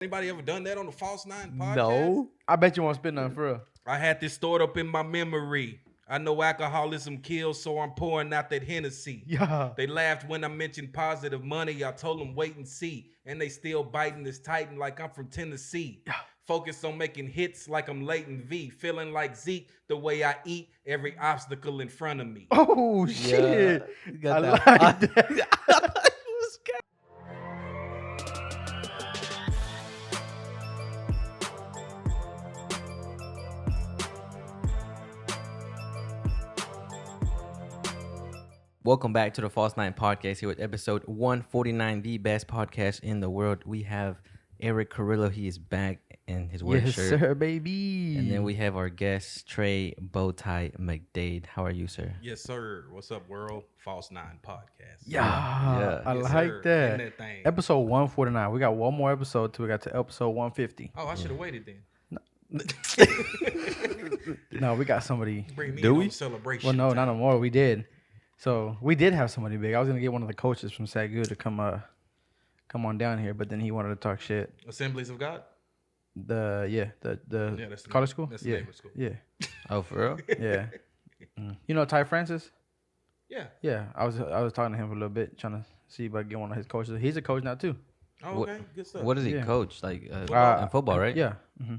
Anybody ever done that on the False Nine podcast? No. I bet you won't spit none for real. I had this stored up in my memory. I know alcoholism kills, so I'm pouring out that Hennessy. Yeah. They laughed when I mentioned positive money. I told them wait and see. And they still biting this titan like I'm from Tennessee. Yeah. Focused on making hits like I'm Leighton V. Feeling like Zeke the way I eat every obstacle in front of me. Oh, shit. Yeah. I like that. Welcome back to the False Nine Podcast here with episode 149, the best podcast in the world. We have Eric Carrillo. He is back in his work Yes, shirt. sir, baby. And then we have our guest, Trey Bowtie McDade. How are you, sir? Yes, sir. What's up, world? False Nine podcast. Yeah, I Yes, like sir. that. In that thing. Episode 149. We got one more episode till we got to episode 150. Oh, I should have waited then. No, we got somebody. Bring me Do in we? on celebration. Well, no, time. not no more. We did. So we did have somebody big. I was gonna get one of the coaches from SAGU to come on down here, but then he wanted to talk shit. Assemblies of God? The that's the college name. school. That's the Yeah, name of the school. yeah, Oh, for real? yeah. You know Ty Francis? Yeah. Yeah, I was talking to him for a little bit, trying to see if I could get one of his coaches. He's a coach now too. Oh, okay. Good stuff. What does he Yeah. coach? Like Football? in football, right? Yeah. Mm-hmm.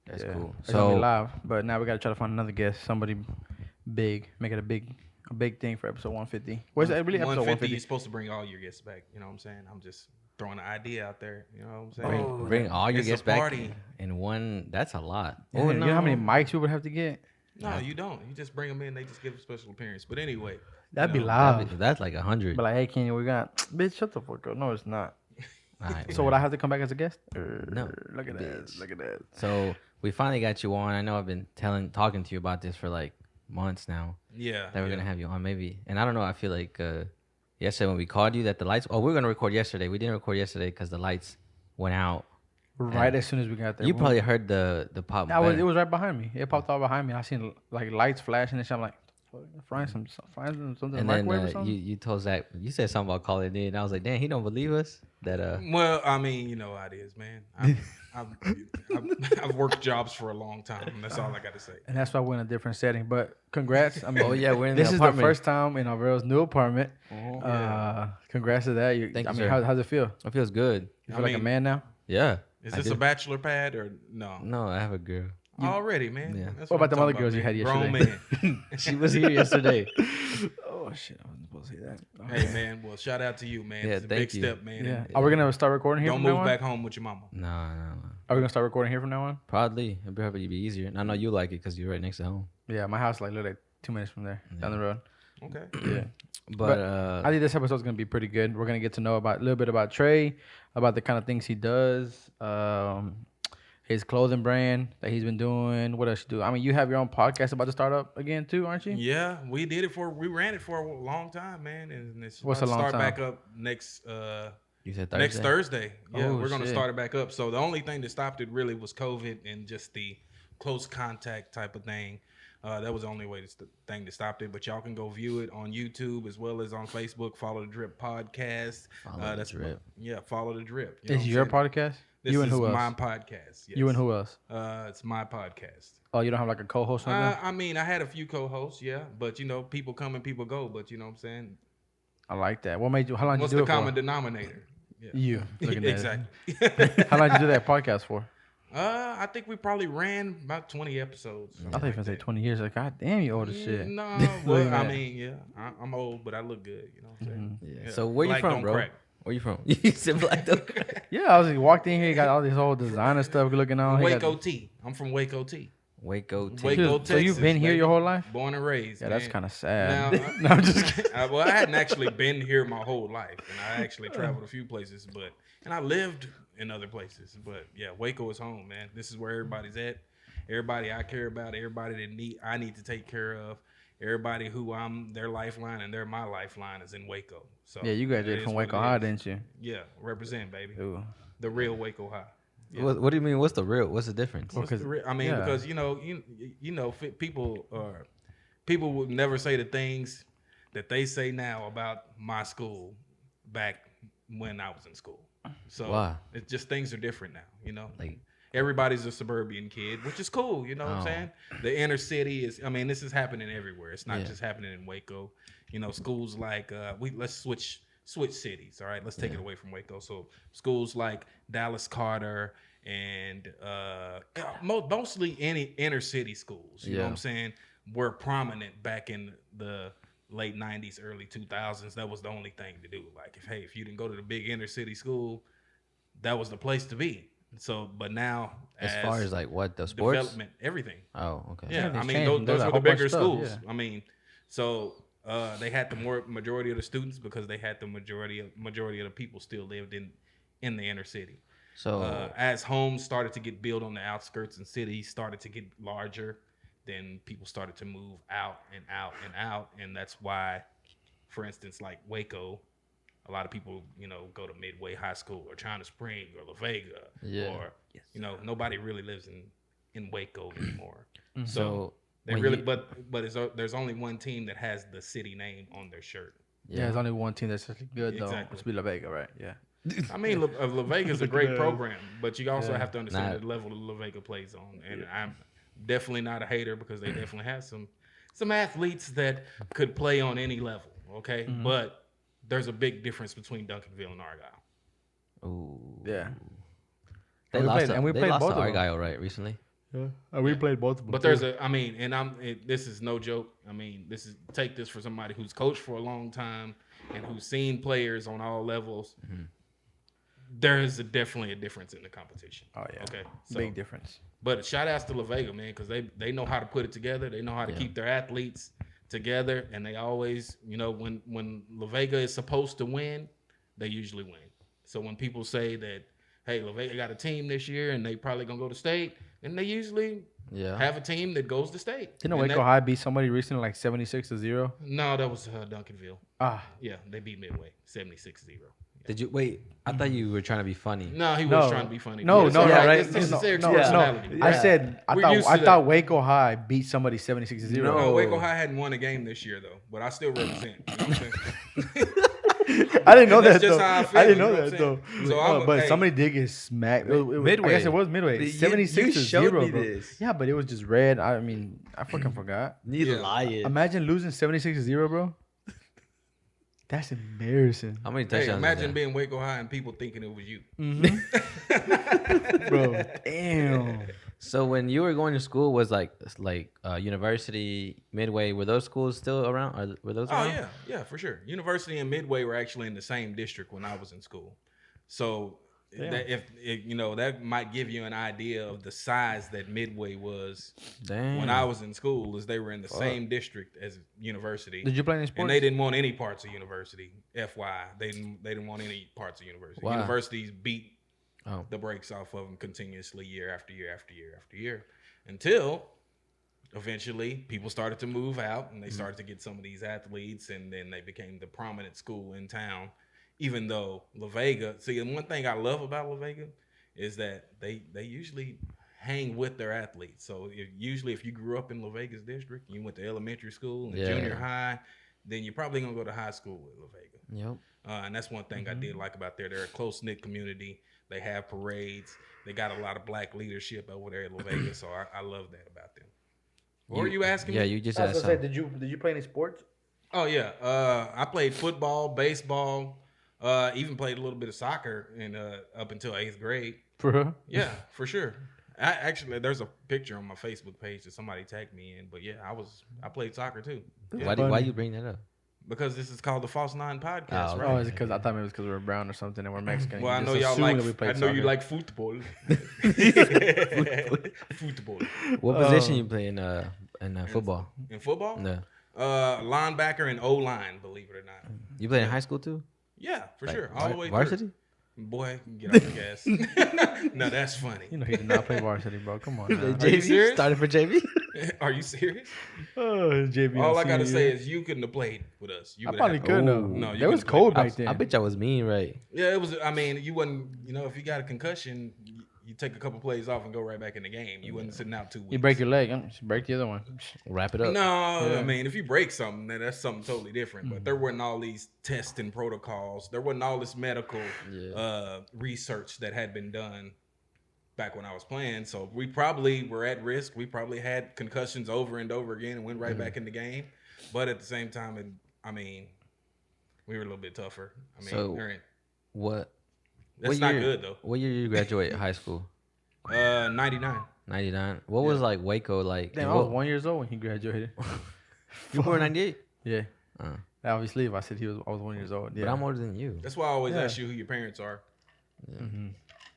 That's Yeah. cool. It's gonna be So, live, but now we gotta try to find another guest, somebody big, make it a big thing for episode 150. Where's that really episode 150? 150? You're supposed to bring all your guests back. You know what I'm saying? I'm just throwing an idea out there. You know what I'm saying? bring all your It's a guests back party. in one. That's a lot. Yeah, Oh, you know how many mics we would have to get? No, you don't. You just bring them in. They just give a special appearance. But anyway, That'd be know, live. That's like 100. But like, hey, Kenya, we got bitch. Shut the fuck up. No, it's not. All right, So would I have to come back as a guest? No, Look at that. bitch. Look at that. So we finally got you on. I know I've been talking to you about this for like months now. yeah. That we're gonna have you on, maybe. And I don't know. I feel like yesterday when we called you, that the lights. Oh, we were gonna record yesterday. We didn't record yesterday because the lights went out. Right as soon as we got there. You probably heard the pop. It was right behind me. It popped out behind me. I seen like lights flashing and shit. I'm like, find something in And the then microwave or something. you told Zach. You said something about calling in. And I was like, damn, he don't believe us. That Well, I mean, you know how it is, man. I've worked jobs for a long time. That's all I got to say. And that's why we're in a different setting. But congrats. I mean, Oh, yeah, we're in this the is the apartment. first time in Alvaro's new apartment. Yeah. Congrats to that. Thank you, I mean, sir. how's it feel? it feels good. You feel like a man now? Yeah. Is I this do. a bachelor pad or no? No, I have a girl. Already, man. Yeah. That's What about I'm them other talking girls you man. had Grown yesterday? man. She was here yesterday. Oh shit! I wasn't supposed to say that. Oh. Hey, man. Well, shout out to you, man. Yeah, It's a thank big you. step, man. Yeah. And Are we gonna start recording here? don't from move now on? back home with your mama. No. Are we gonna start recording here from now on? Probably. It'd probably be easier. And I know you like it because you're right next to home. Yeah, my house like literally 2 minutes from there down the road. Okay. Yeah. But I think this episode's gonna be pretty good. We're gonna get to know about a little bit about Trey, about the kind of things he does, his clothing brand that he's been doing. What else you do? I mean, you have your own podcast about to start up again too, aren't you? Yeah, we ran it for a long time, man, and it's What's about a to long start time? back up next you said Thursday. next Thursday. Yeah, Oh, we're gonna shit. start it back up. So the only thing that stopped it really was COVID and just the close contact type of thing. That was the only thing that stopped it. But y'all can go view it on YouTube as well as on Facebook. Follow the Drip Podcast. Follow the Drip. Yeah, follow the Drip. You know It's what I'm your saying? podcast. This You and is who else? my podcast. Yes. You and who else? It's my podcast. Oh, you don't have like a co-host on there? I mean, I had a few co-hosts, yeah, but you know, people come and people go. But you know what I'm saying? I like that. What made you? How long What's did you the do it common for? denominator? Yeah. You. Look at that. Exactly. How long did you do that podcast for? I think we probably ran about 20 episodes. I thought you were gonna say 20 years. Like, God damn, you old as shit. No, Look well, at I that. mean, yeah, I'm old, but I look good. You know what I'm saying? Yeah. Yeah. So where you Black from, don't bro? crack. Where you from? You said black don't crack. Yeah, I was like, walked in here. You got all this whole designer stuff looking on. He got- Waco T. I'm from Waco T. Waco. T. Waco, So you've Texas, been here baby. your whole life? Born and raised. Yeah, that's man. kind of sad. Now, No, I'm just kidding. well, I hadn't actually been here my whole life, and I actually traveled a few places, and I lived in other places. But yeah, Waco is home, man. This is where everybody's at. Everybody I care about, everybody that I need to take care of, everybody who I'm their lifeline and they're my lifeline is in Waco. So Yeah, you graduated that from is what Waco it High, is. didn't you? Yeah, represent, baby. Ooh. The real Waco High. Yeah. What do you mean? What's the real? What's the difference? Well, What's the I mean, yeah. because people would never say the things that they say now about my school back when I was in school. So Wow. it's just things are different now, you know. Like, Everybody's a suburban kid, which is cool, you know what I'm Oh. saying? The inner city is, I mean, this is happening everywhere. It's not Yeah. just happening in Waco. You know, schools like let's switch cities, all right? Let's take it away from Waco. So schools like Dallas Carter and mostly any inner city schools, you know what I'm saying, were prominent back in the late 90s, early 2000s. That was the only thing to do. Like if you didn't go to the big inner city school, that was the place to be. So, but now as far as like what the sports, development, everything. oh, okay, Yeah, I Everything's mean changed. those There's a were the whole bunch bigger of stuff, schools. yeah. I mean, so they had the majority of the students because they had the majority of the people still lived in the inner city. So As homes started to get built on the outskirts and cities started to get larger, then people started to move out and out and out, and that's why, for instance, like Waco. A lot of people, you know, go to Midway High School or China Spring or La Vega, or you know, nobody really lives in Waco anymore. so They when really, you- but there's only one team that has the city name on their shirt. Yeah, there's only one team that's actually good though. Exactly. It's be La Vega, right? Yeah. I mean, La Vega's a great program, but you also Yeah. have to understand Nah. the level that La Vega plays on. And I'm definitely not a hater because they definitely have some athletes that could play on any level. Okay, but there's a big difference between Duncanville and Argyle. ooh, Yeah. they And we lost. played- to, and we they played lost both to of them. Argyle, right, recently. Yeah. We played both of them. But there's this is no joke. I mean, take this for somebody who's coached for a long time and who's seen players on all levels. There is definitely a difference in the competition. Oh yeah. Okay. So, Big difference. but shout outs to La Vega, man, because they know how to put it together. They know how to keep their athletes together, and they always, you know, when La Vega is supposed to win, they usually win. So when people say that, hey, La Vega got a team this year and they probably gonna go to state, and they usually have a team that goes to state. Didn't And Waco High beat somebody recently like 76-0? No, that was Duncanville. Ah. Yeah, they beat Midway 76-0. Did you wait? I thought you were trying to be funny. No, he No. was trying to be funny. No, It's no, all yeah, right. right. This is Eric's No, personality. I said We're used to I that. thought Waco High beat somebody 76-0. No, No. Waco High hadn't won a game this year though, but I still represent. You know what I'm saying? I didn't know That's that just though. how I feel, I didn't you know know what that I'm though. saying? So But hey. somebody did get smacked. Midway. I guess it was Midway. You 76 showed me 0, bro. this. Yeah, but it was just red. I mean, I fucking forgot. Need Yeah. lying. Imagine losing 76-0, bro. That's embarrassing, How many Hey, touchdowns? imagine is being Waco High and people thinking it was you. bro. Damn. that? So when you were going to school, was like University, Midway, were those schools still around? Or were those Oh around? yeah, for sure. University and Midway were actually in the same district when I was in school. So that, if you know, that might give you an idea of the size that Midway was Damn. when I was in school, as they were in the same district as University. Did you play any sports? And they didn't want any parts of University. FY, they didn't want any parts of University. Wow. Universities beat the brakes off of them continuously year after year after year after year until eventually people started to move out and they started to get some of these athletes, and then they became the prominent school in town. Even though La Vega, see, and one thing I love about La Vega is that they usually hang with their athletes. So usually if you grew up in La Vega's district, you went to elementary school and junior high, then you're probably gonna go to high school with La Vega. Yep. And that's one thing I did like about there. They're a close-knit community. They have parades. They got a lot of black leadership over there at La Vega. So I love that about them. What were you asking Yeah, me? you just I was asked. gonna say, Something. did you play any sports? Oh, yeah. I played football, baseball, even played a little bit of soccer up until 8th grade. For real? Yeah, for sure. Actually, there's a picture on my Facebook page that somebody tagged me in. But, yeah, I played soccer, too. Yeah. Why you bring that up? Because this is called the False Nine Podcast, Oh, right? Oh, is it because I thought maybe it was because we were brown or something and we're Mexican? Well, I You know just y'all assumed like. that we played I know you soccer. like football. Football. What position you play in football? In football, No. linebacker and O line. Believe it or not. You play in high school too? Yeah, for Like sure. All the way varsity? through. Boy, get off the gas. No, that's funny. You know he did not play varsity, bro. Come on. Now. Are you serious? Started for JV? Are you serious? Oh, JB. All I gotta say is you couldn't have played with us. You I would probably have. could have. No, you it was couldn't play cold with back then. I bet y'all was mean, right? Yeah, it was. I mean, you wouldn't. You know, if you got a concussion, you take a couple plays off and go right back in the game. You wasn't sitting out 2 weeks. You break your leg, break the other one. Wrap it up. No, Yeah. I mean, if you break something, then that's something totally different. But there wasn't all these testing protocols. There wasn't all this medical research that had been done back when I was playing. So we probably were at risk. We probably had concussions over and over again and went right back in the game. But at the same time, we were a little bit tougher. I mean, So, what? That's not good though. What year did you graduate high school? 99. 99. What was like Waco like? Damn, I was 1 year old when he graduated. You were 98. Yeah. Obviously, if I said I was 1 year old. Yeah. But I'm older than you. That's why I always ask you who your parents are.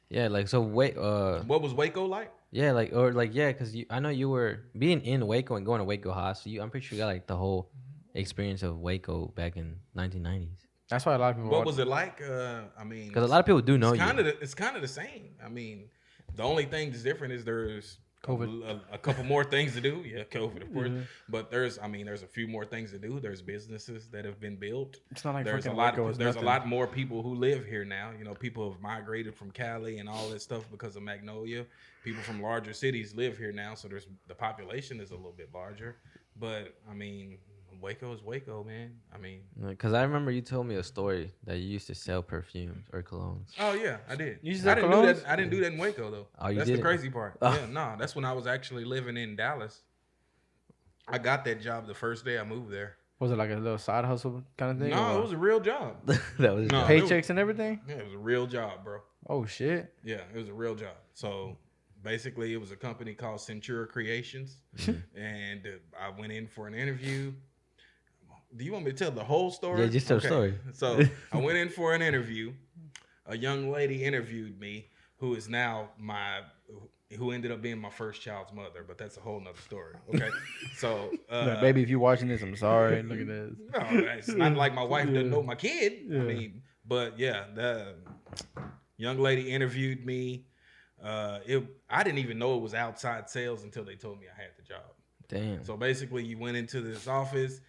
Yeah, like so. Wait. What was Waco like? Yeah, because I know you were being in Waco and going to Waco High. So I'm pretty sure you got like the whole experience of Waco back in 1990s. That's why a lot of people. What was it like? I mean, because a lot of people do know it's you. It's kind of the same. I mean, the only thing that's different is there's COVID. a couple more things to do. Yeah, COVID, of course. But there's a few more things to do. There's businesses that have been built. It's not like there's a fucking lot. Waco is There's nothing. a lot more people who live here now. You know, people have migrated from Cali and all that stuff because of Magnolia. People from larger cities live here now, so the population is a little bit larger. But I mean, Waco is Waco, man. I mean, Because I remember you told me a story that you used to sell perfumes or colognes. oh yeah, I did. You I sell didn't do colognes? that. I didn't do that in Waco though. Oh, you That's the didn't? crazy part. Oh. Yeah, no, that's when I was actually living in Dallas. I got that job the first day I moved there. Was it like a little side hustle kind of thing? No, or it was a real job. That was No. paychecks and everything. Yeah, it was a real job, bro. Oh shit! Yeah, it was a real job. So basically, it was a company called Centura Creations, and I went in for an interview. Do you want me to tell the whole story? Yeah, just tell the story. So I went in for an interview. A young lady interviewed me, who is now who ended up being my first child's mother, but that's a whole nother story. Okay, so Like, baby, if you're watching this, I'm sorry. Look at this. no, it's not like my wife doesn't know my kid. I mean, but yeah, the young lady interviewed me. I didn't even know it was outside sales until they told me I had the job. Damn. So basically, you went into this office.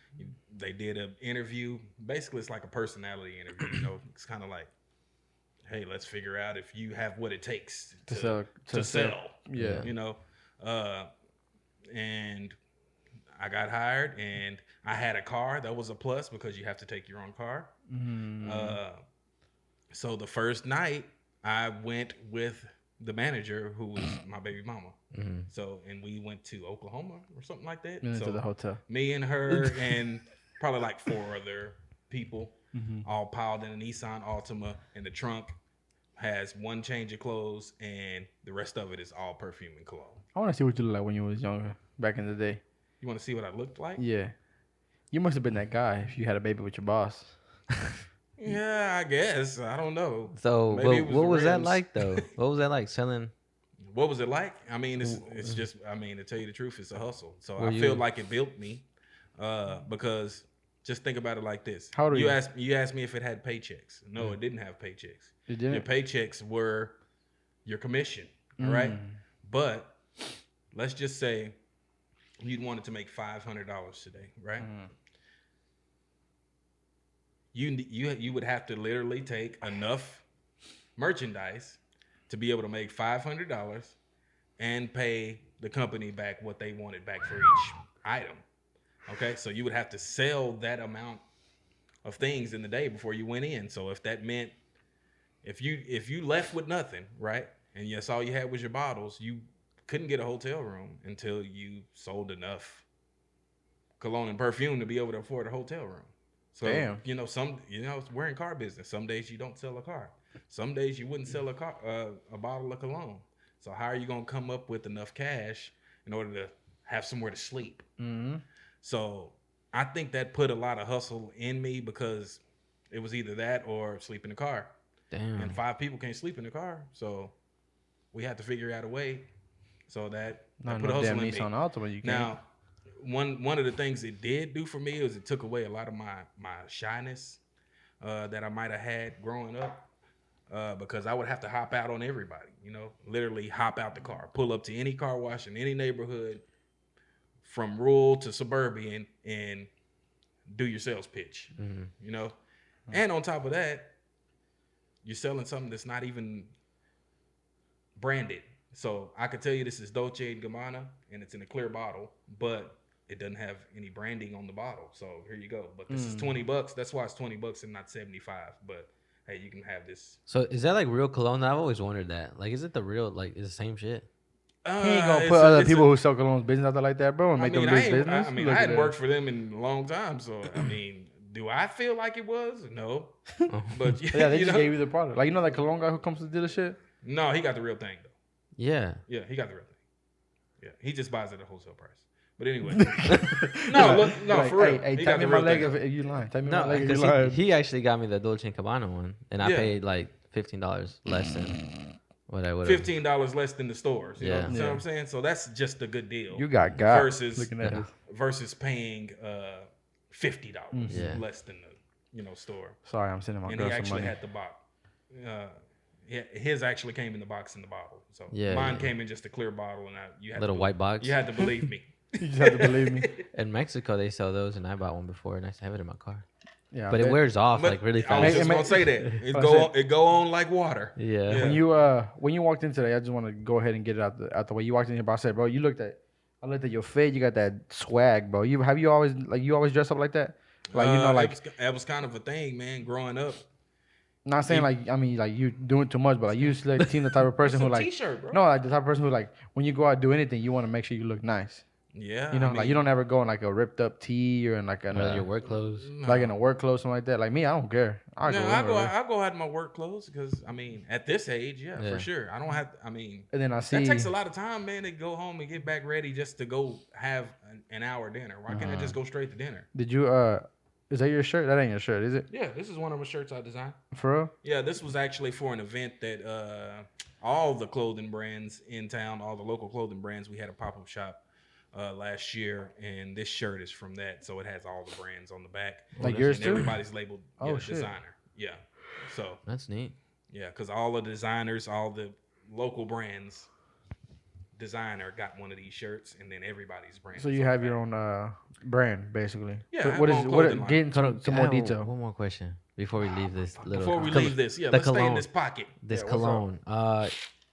They did an interview. Basically, it's like a personality interview. You know, it's kind of like, hey, let's figure out if you have what it takes to sell. Yeah. You know, and I got hired, and I had a car. That was a plus because you have to take your own car. So the first night, I went with the manager who was my baby mama. So, and we went to Oklahoma or something like that. Into So the hotel. me and her and probably like 4 other people all piled in a Nissan Altima, and the trunk has 1 change of clothes, and the rest of it is all perfume and cologne. I want to see what you look like when you was younger, back in the day. You want to see what I looked like? Yeah. You must have been that guy if you had a baby with your boss. Yeah, I guess. I don't know. So, Maybe it what the was that rims. like though? What was that like selling? What was it like? I mean, it's just, I mean, to tell you the truth, it's a hustle. So Were I you- feel like it built me because just think about it like this. How old are you? You asked me if it had paychecks. No, it didn't have paychecks. You Your didn't? paychecks were your commission, all right? But let's just say you wanted to make $500 today, right? You would have to literally take enough merchandise to be able to make $500 and pay the company back what they wanted back for each item. Okay, so you would have to sell that amount of things in the day before you went in. So if that meant if you left with nothing, right, and yes, all you had was your bottles, you couldn't get a hotel room until you sold enough cologne and perfume to be able to afford a hotel room. So Damn. we're in car business. Some days you don't sell a car. Some days you wouldn't sell a bottle of cologne. So how are you gonna come up with enough cash in order to have somewhere to sleep? So I think that put a lot of hustle in me because it was either that or sleep in the car. Damn. And 5 people can't sleep in the car, so we had to figure out a way so that Not put a no hustle damn in me. Nissan Altima. You can't. Now, one of the things it did do for me was it took away a lot of my shyness that I might have had growing up because I would have to hop out on everybody, literally hop out the car, pull up to any car wash in any neighborhood from rural to suburban and do your sales pitch, And on top of that, you're selling something that's not even branded. So I could tell you this is Dolce & Gabbana, and it's in a clear bottle, but it doesn't have any branding on the bottle. So here you go. But this is $20. That's why it's $20 and not 75. But hey, you can have this. So is that like real cologne? I've always wondered that. Like, is it the real? Like, is the same shit? He ain't gonna put other people who sell colognes business out there like that, bro, and make them lose business. I hadn't worked for them in a long time, so I mean, do I feel like it was? No. But yeah, they just gave you the product. Like, you know that cologne guy who comes to the dealership? No, he got the real thing though. Yeah. Yeah, he got the real thing. Yeah, he just buys it at wholesale price. But anyway, no, like, for real. Hey, tap me my leg if you lying. Tap me my leg if you because lying. he actually got me the Dolce & Gabbana one, and I paid like $15 less than what I would have. $15 less than the stores. You know what I'm saying? So that's just a good deal. You got versus paying $50 less than the store. Sorry, I'm sending my girl some money. And he actually had the box. His actually came in the box in the bottle. So mine came in just a clear bottle, and you had little white box. You had to believe me. You just had to believe me. In Mexico, they sell those, and I bought one before, and I have it in my car. Yeah, but it wears off like really fast. I was just gonna say that it go on like water. Yeah. When you walked in today, I just want to go ahead and get it out the way. You walked in here, bro. I said, bro, I looked at your face. You got that swag, bro. You always dress up like that? Like that was kind of a thing, man. Growing up. Not saying you doing too much, but like you seem the type of person who like t-shirt, bro. No, like the type of person who like when you go out do anything, you want to make sure you look nice. Yeah, like you don't ever go in like a ripped up tee or in like your work clothes, like in a work clothes, something like that. Like me, I don't care. I go out in my work clothes because I mean at this age, for sure. I don't have. And then I see that takes a lot of time, man, to go home and get back ready just to go have an hour dinner. Why can't I just go straight to dinner? Did you is that your shirt? That ain't your shirt, is it? Yeah, this is one of my shirts I designed. For real? Yeah, this was actually for an event that all the clothing brands in town, all the local clothing brands, we had a pop-up shop last year, and this shirt is from that, so it has all the brands on the back. Like yours too? Everybody's labeled designer. Yeah, so that's neat. Yeah, because all the designers, all the local brands, designer got one of these shirts, and then everybody's brand. So you have your own brand, basically. Yeah. So get into some more detail. One more question before we leave this. Let's stay in this pocket. This cologne.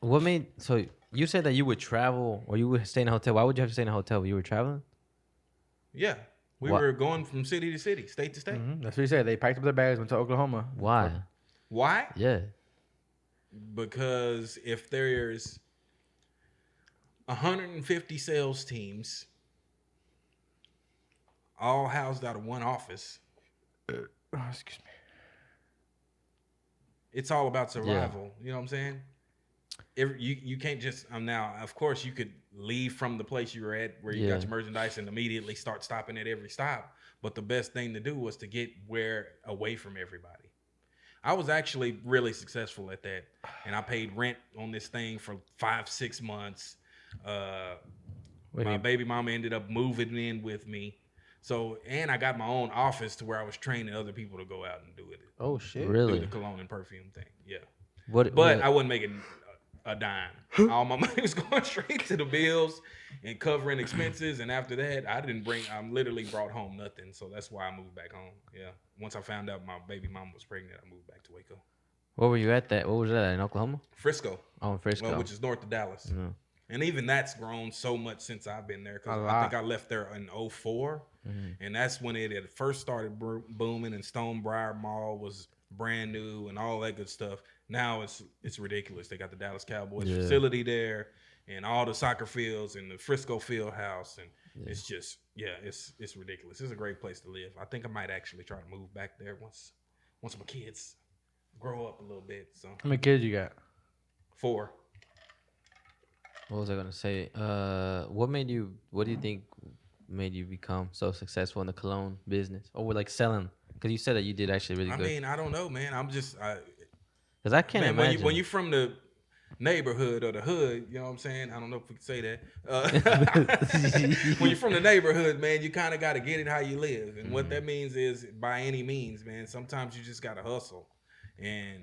What made so? You said that you would travel or you would stay in a hotel. Why would you have to stay in a hotel? You were traveling? Yeah. We were going from city to city, state to state. Mm-hmm. That's what he said. They packed up their bags, went to Oklahoma. Why? Why? Yeah. Because if there's 150 sales teams all housed out of one office, excuse me. It's all about survival. You know what I'm saying? You can't just now. Of course, you could leave from the place you were at where you got your merchandise and immediately start stopping at every stop. But the best thing to do was to get away from everybody. I was actually really successful at that, and I paid rent on this thing for 5-6 months. My baby mama ended up moving in with me. So, and I got my own office to where I was training other people to go out and do it. Oh shit! Really? Do the cologne and perfume thing. Yeah. But I wasn't making a dime. All my money was going straight to the bills and covering expenses. And after that, I literally brought home nothing. So that's why I moved back home. Yeah. Once I found out my baby mama was pregnant, I moved back to Waco. Where were you at that? What was that in Oklahoma? Frisco. Oh, in Frisco. Which is north of Dallas. Mm-hmm. And even that's grown so much since I've been there. Because I think I left there in 2004. Mm-hmm. And that's when it had first started booming, and Stonebriar Mall was brand new and all that good stuff. Now it's ridiculous. They got the Dallas Cowboys facility there and all the soccer fields and the Frisco Field House. And it's just, it's ridiculous. It's a great place to live. I think I might actually try to move back there once my kids grow up a little bit. So how many kids you got? 4. What was I gonna say? What do you think made you become so successful in the cologne business, or like selling? Because you said that you did actually really good. I mean, I don't know, man. I'm just because I can't imagine when you from the neighborhood or the hood, you know what I'm saying? I don't know if we can say that. When you're from the neighborhood, man, you kind of got to get it how you live, and what that means is by any means, man. Sometimes you just got to hustle, and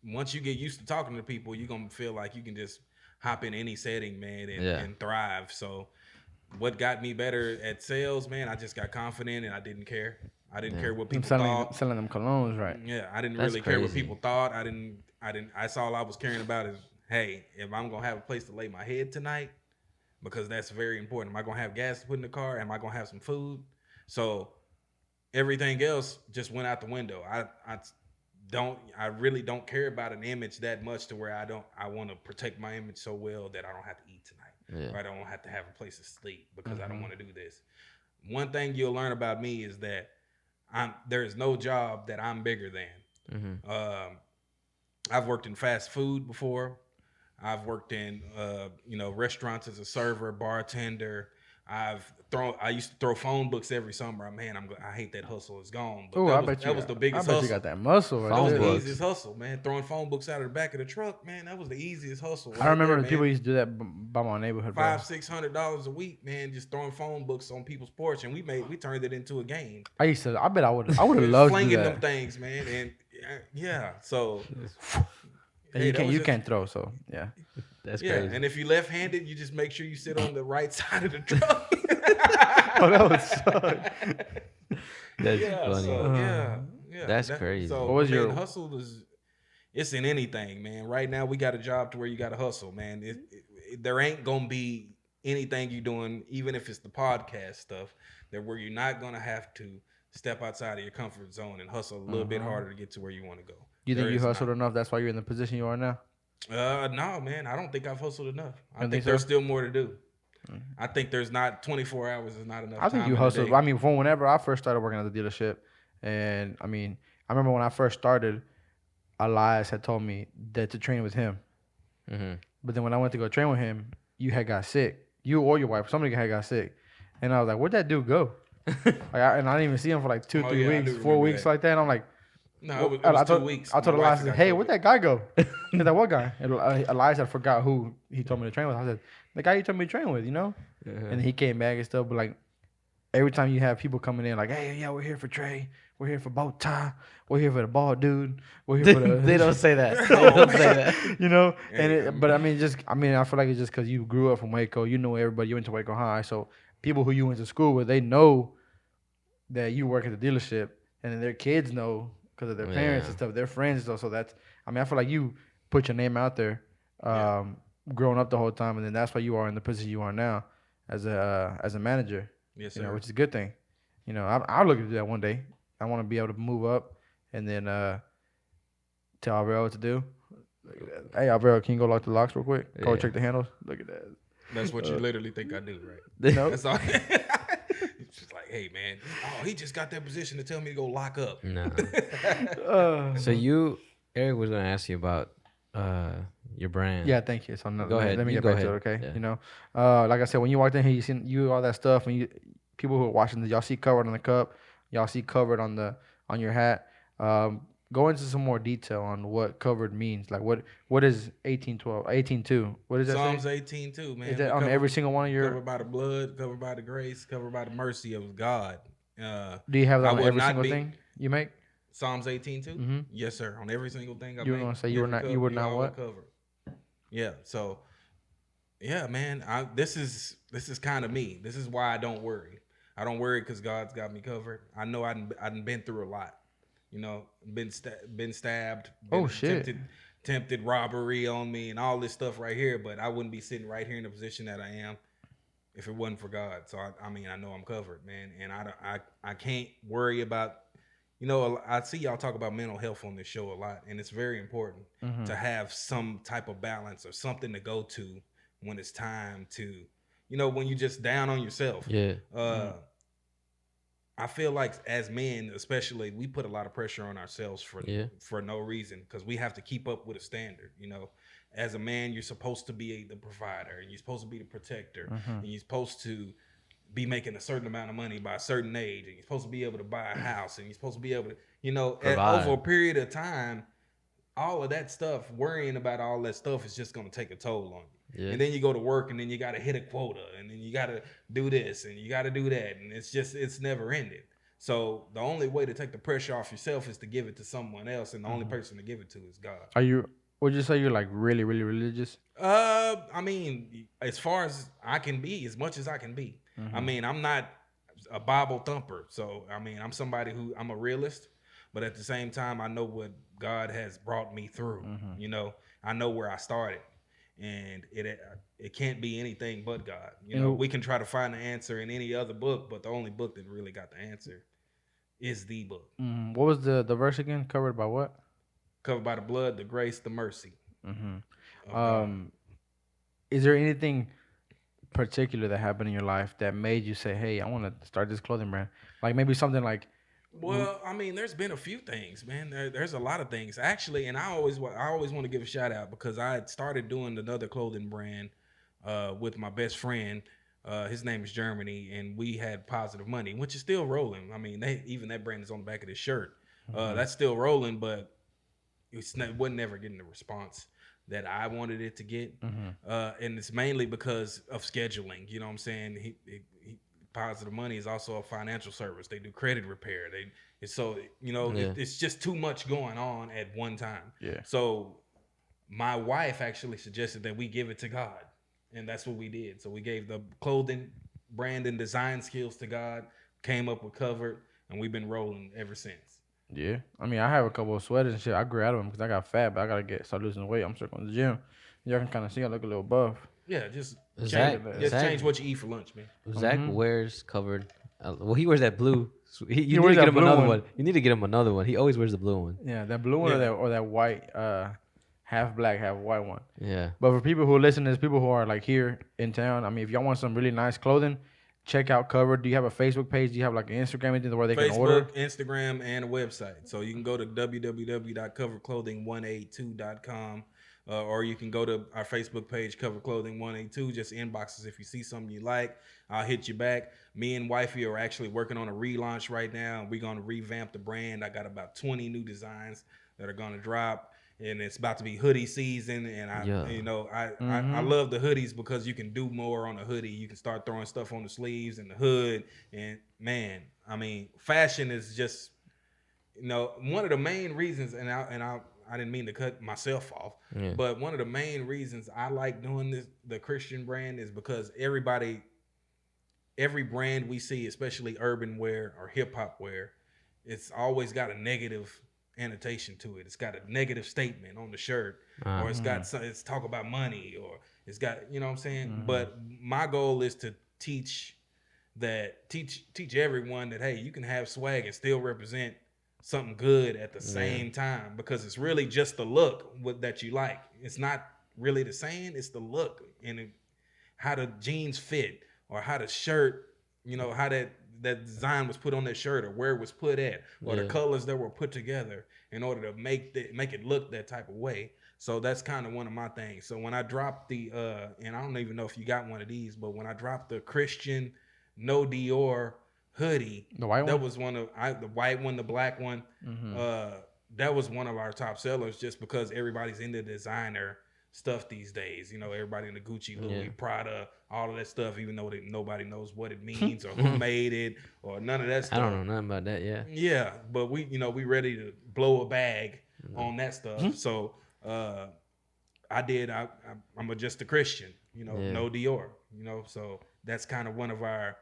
once you get used to talking to people, you're gonna feel like you can just hop in any setting, man, and thrive. So what got me better at sales, man, I just got confident and I didn't care. I didn't care what people thought. Selling them colognes, right? Yeah, I didn't really care what people thought. I didn't. That's all I was caring about is hey, if I'm gonna have a place to lay my head tonight, because that's very important. Am I gonna have gas to put in the car? Am I gonna have some food? So everything else just went out the window. I really don't care about an image that much to where I want to protect my image so well that I don't have to eat tonight. Or I don't have to have a place to sleep because I don't want to do this. One thing you'll learn about me is that there's no job that I'm bigger than. I've worked in fast food before. I've worked in restaurants as a server, bartender. I used to throw phone books every summer. Man, I hate that hustle. It's gone. But that was the biggest hustle. I bet you got that muscle. That was the easiest hustle, man. Throwing phone books out of the back of the truck, man. That was the easiest hustle. I remember people used to do that by my neighborhood. $500-$600 a week, man, just throwing phone books on people's porch, and we turned it into a game. I bet I would have loved to do that. Flinging them things, man, and yeah. So and you can't throw, so yeah. That's crazy. And if you're left-handed, you just make sure you sit on the right side of the truck. That would suck. That's funny. So, yeah. That's crazy. So, what was your hustle? It's in anything, man. Right now, we got a job to where you got to hustle, man. There ain't gonna be anything you doing, even if it's the podcast stuff, that where you're not gonna have to step outside of your comfort zone and hustle a little bit harder to get to where you want to go. You think you hustled enough? That's why you're in the position you are now. No, man. I don't think I've hustled enough. I think so? there's still more to do. I think there's not 24 hours is not enough. I think you hustled. I mean, from whenever I first started working at the dealership, and I mean, I remember when I first started, Elias had told me that to train with him. But then when I went to go train with him, you had got sick. You or your wife, somebody had got sick, and I was like, "Where'd that dude go?" And I didn't even see him for like 2-3 weeks, 4 weeks like that. And I'm like. No, it was 2 weeks. I told Elias, "Hey, where'd that guy go?" He's like, "What guy?" And Elias had forgot who he told me to train with. I said, "The guy you told me to train with, you know." And he came back and stuff. But like every time you have people coming in, like, "Hey, yeah, we're here for Trey. We're here for Bowtie. We're here for the bald dude. We're here for the." They don't say that. They don't say that. You know. But I mean, I feel like it's just because you grew up from Waco. You know everybody. You went to Waco High, so people who you went to school with, they know that you work at the dealership, and then their kids know. Because of their parents and stuff, their friends and stuff. So that's, I mean, I feel like you put your name out there, growing up the whole time, and then that's why you are in the position you are now, as a manager. Yes, sir. You know, which is a good thing. You know, I'll look to do that one day. I want to be able to move up, and then tell Alvaro what to do. Hey, Alvaro, can you go lock the locks real quick? Go check the handles. Look at that. That's what you literally think I do, right? No, that's all. It's just like, hey, man, he just got that position to tell me to go lock up. No. So Eric was gonna ask you about your brand. Yeah, thank you. So go ahead. Let me you get go back ahead. to it, okay? Yeah. You know, like I said, when you walked in here, you seen all that stuff, and people who are watching this, y'all see covered on the cup, y'all see covered on your hat. Go into some more detail on what covered means. Like what is 18:12, 18:2? What is that? Psalms 18:2, man. Is that on every single one of your? Covered by the blood, covered by the grace, covered by the mercy of God. Do you have that on every single thing you make? Psalms 18:2? Mm-hmm. Yes, sir. On every single thing I make. You were gonna say you were not what? Covered. Yeah. So, yeah, man. This is kind of me. This is why I don't worry. I don't worry because God's got me covered. I know I've been through a lot. You know, been stabbed. Tempted robbery on me and all this stuff right here. But I wouldn't be sitting right here in the position that I am if it wasn't for God. So I mean, I know I'm covered, man, and I can't worry about. You know, I see y'all talk about mental health on this show a lot, and it's very important to have some type of balance or something to go to when it's time to, you know, when you're just down on yourself. Yeah. I feel like as men, especially, we put a lot of pressure on ourselves for no reason because we have to keep up with a standard. You know, as a man, you're supposed to be the provider, and you're supposed to be the protector, and you're supposed to be making a certain amount of money by a certain age, and you're supposed to be able to buy a house, and you're supposed to be able to, you know, over a period of time, all of that stuff, worrying about all that stuff is just going to take a toll on you. Yeah. And then you go to work, and then you got to hit a quota, and then you got to do this, and you got to do that, and it's never ending. So the only way to take the pressure off yourself is to give it to someone else, and the only person to give it to is God. Would you say you're like really, really religious? I mean, as far as I can be, as much as I can be. I mean, I'm not a Bible thumper, so I mean, I'm a realist, but at the same time, I know what God has brought me through. You know, I know where I started. and it can't be anything but God. You know, We can try to find the answer in any other book, but the only book that really got the answer is the book. What was the verse again? Covered by what? Covered by the blood, the grace, the mercy. Mm-hmm. Of God. Is there anything particular that happened in your life that made you say, "Hey, I want to start this clothing brand"? Like maybe something like. Well, I mean, there's been a few things, man. There's a lot of things actually, and I always want to give a shout out because I had started doing another clothing brand with my best friend. His name is Germany, and we had Positive Money, which is still rolling. I mean, even that brand is on the back of this shirt. That's still rolling, but it wasn't never getting the response that I wanted it to get, and it's mainly because of scheduling. You know what I'm saying? He Positive Money is also a financial service. They do credit repair. It's just too much going on at one time. Yeah. So my wife actually suggested that we give it to God, and that's what we did. So we gave the clothing brand and design skills to God, came up with Covered, and we've been rolling ever since. Yeah, I mean, I have a couple of sweaters and shit. I grew out of them because I got fat, but I gotta start losing weight. I'm still going to the gym. Y'all can kind of see I look a little buff. Yeah, just Zach, change what you eat for lunch, man. Zach wears Covered. Well, he wears that blue. You need wears to get that him blue another one. one. You need to get him another one. He always wears the blue one. Yeah, that blue one or that white, half black, half white one. Yeah. But for people who listen to this, people who are like here in town, I mean, if y'all want some really nice clothing, check out Covered. Do you have a Facebook page? Do you have like an Instagram, anything where they can order? Facebook, Instagram, and a website. So you can go to www.coverclothing182.com. Or you can go to our Facebook page, Cover Clothing 182. Just inbox us if you see something you like. I'll hit you back. Me and Wifey are actually working on a relaunch right now. We're going to revamp the brand. I got about 20 new designs that are going to drop. And it's about to be hoodie season. And I love the hoodies because you can do more on a hoodie. You can start throwing stuff on the sleeves and the hood. And man, I mean, fashion is just, one of the main reasons, and I didn't mean to cut myself off, but one of the main reasons I like doing the Christian brand is because every brand we see, especially urban wear or hip hop wear, it's always got a negative annotation to it. It's got a negative statement on the shirt, or it's talk about money, or it's got, you know what I'm saying? But my goal is to teach everyone that, hey, you can have swag and still represent something good at the same time, because it's really just the look that you like. It's not really the saying, it's the look and how the jeans fit, or how the shirt, how that design was put on that shirt, or where it was put at, or the colors that were put together in order to make it look that type of way. So that's kind of one of my things. So when I dropped the and I don't even know if you got one of these, but when I dropped the Christian No Dior hoodie, the white that one? was the white one, the black one. That was one of our top sellers, just because everybody's into designer stuff these days. Everybody in the Gucci, Louis, Prada, all of that stuff, even though nobody knows what it means or who made it or none of that stuff. I don't know nothing about that. Yeah. Yeah, but we ready to blow a bag on that stuff. So I did. I'm just a Christian. No Dior. So that's kind of one of our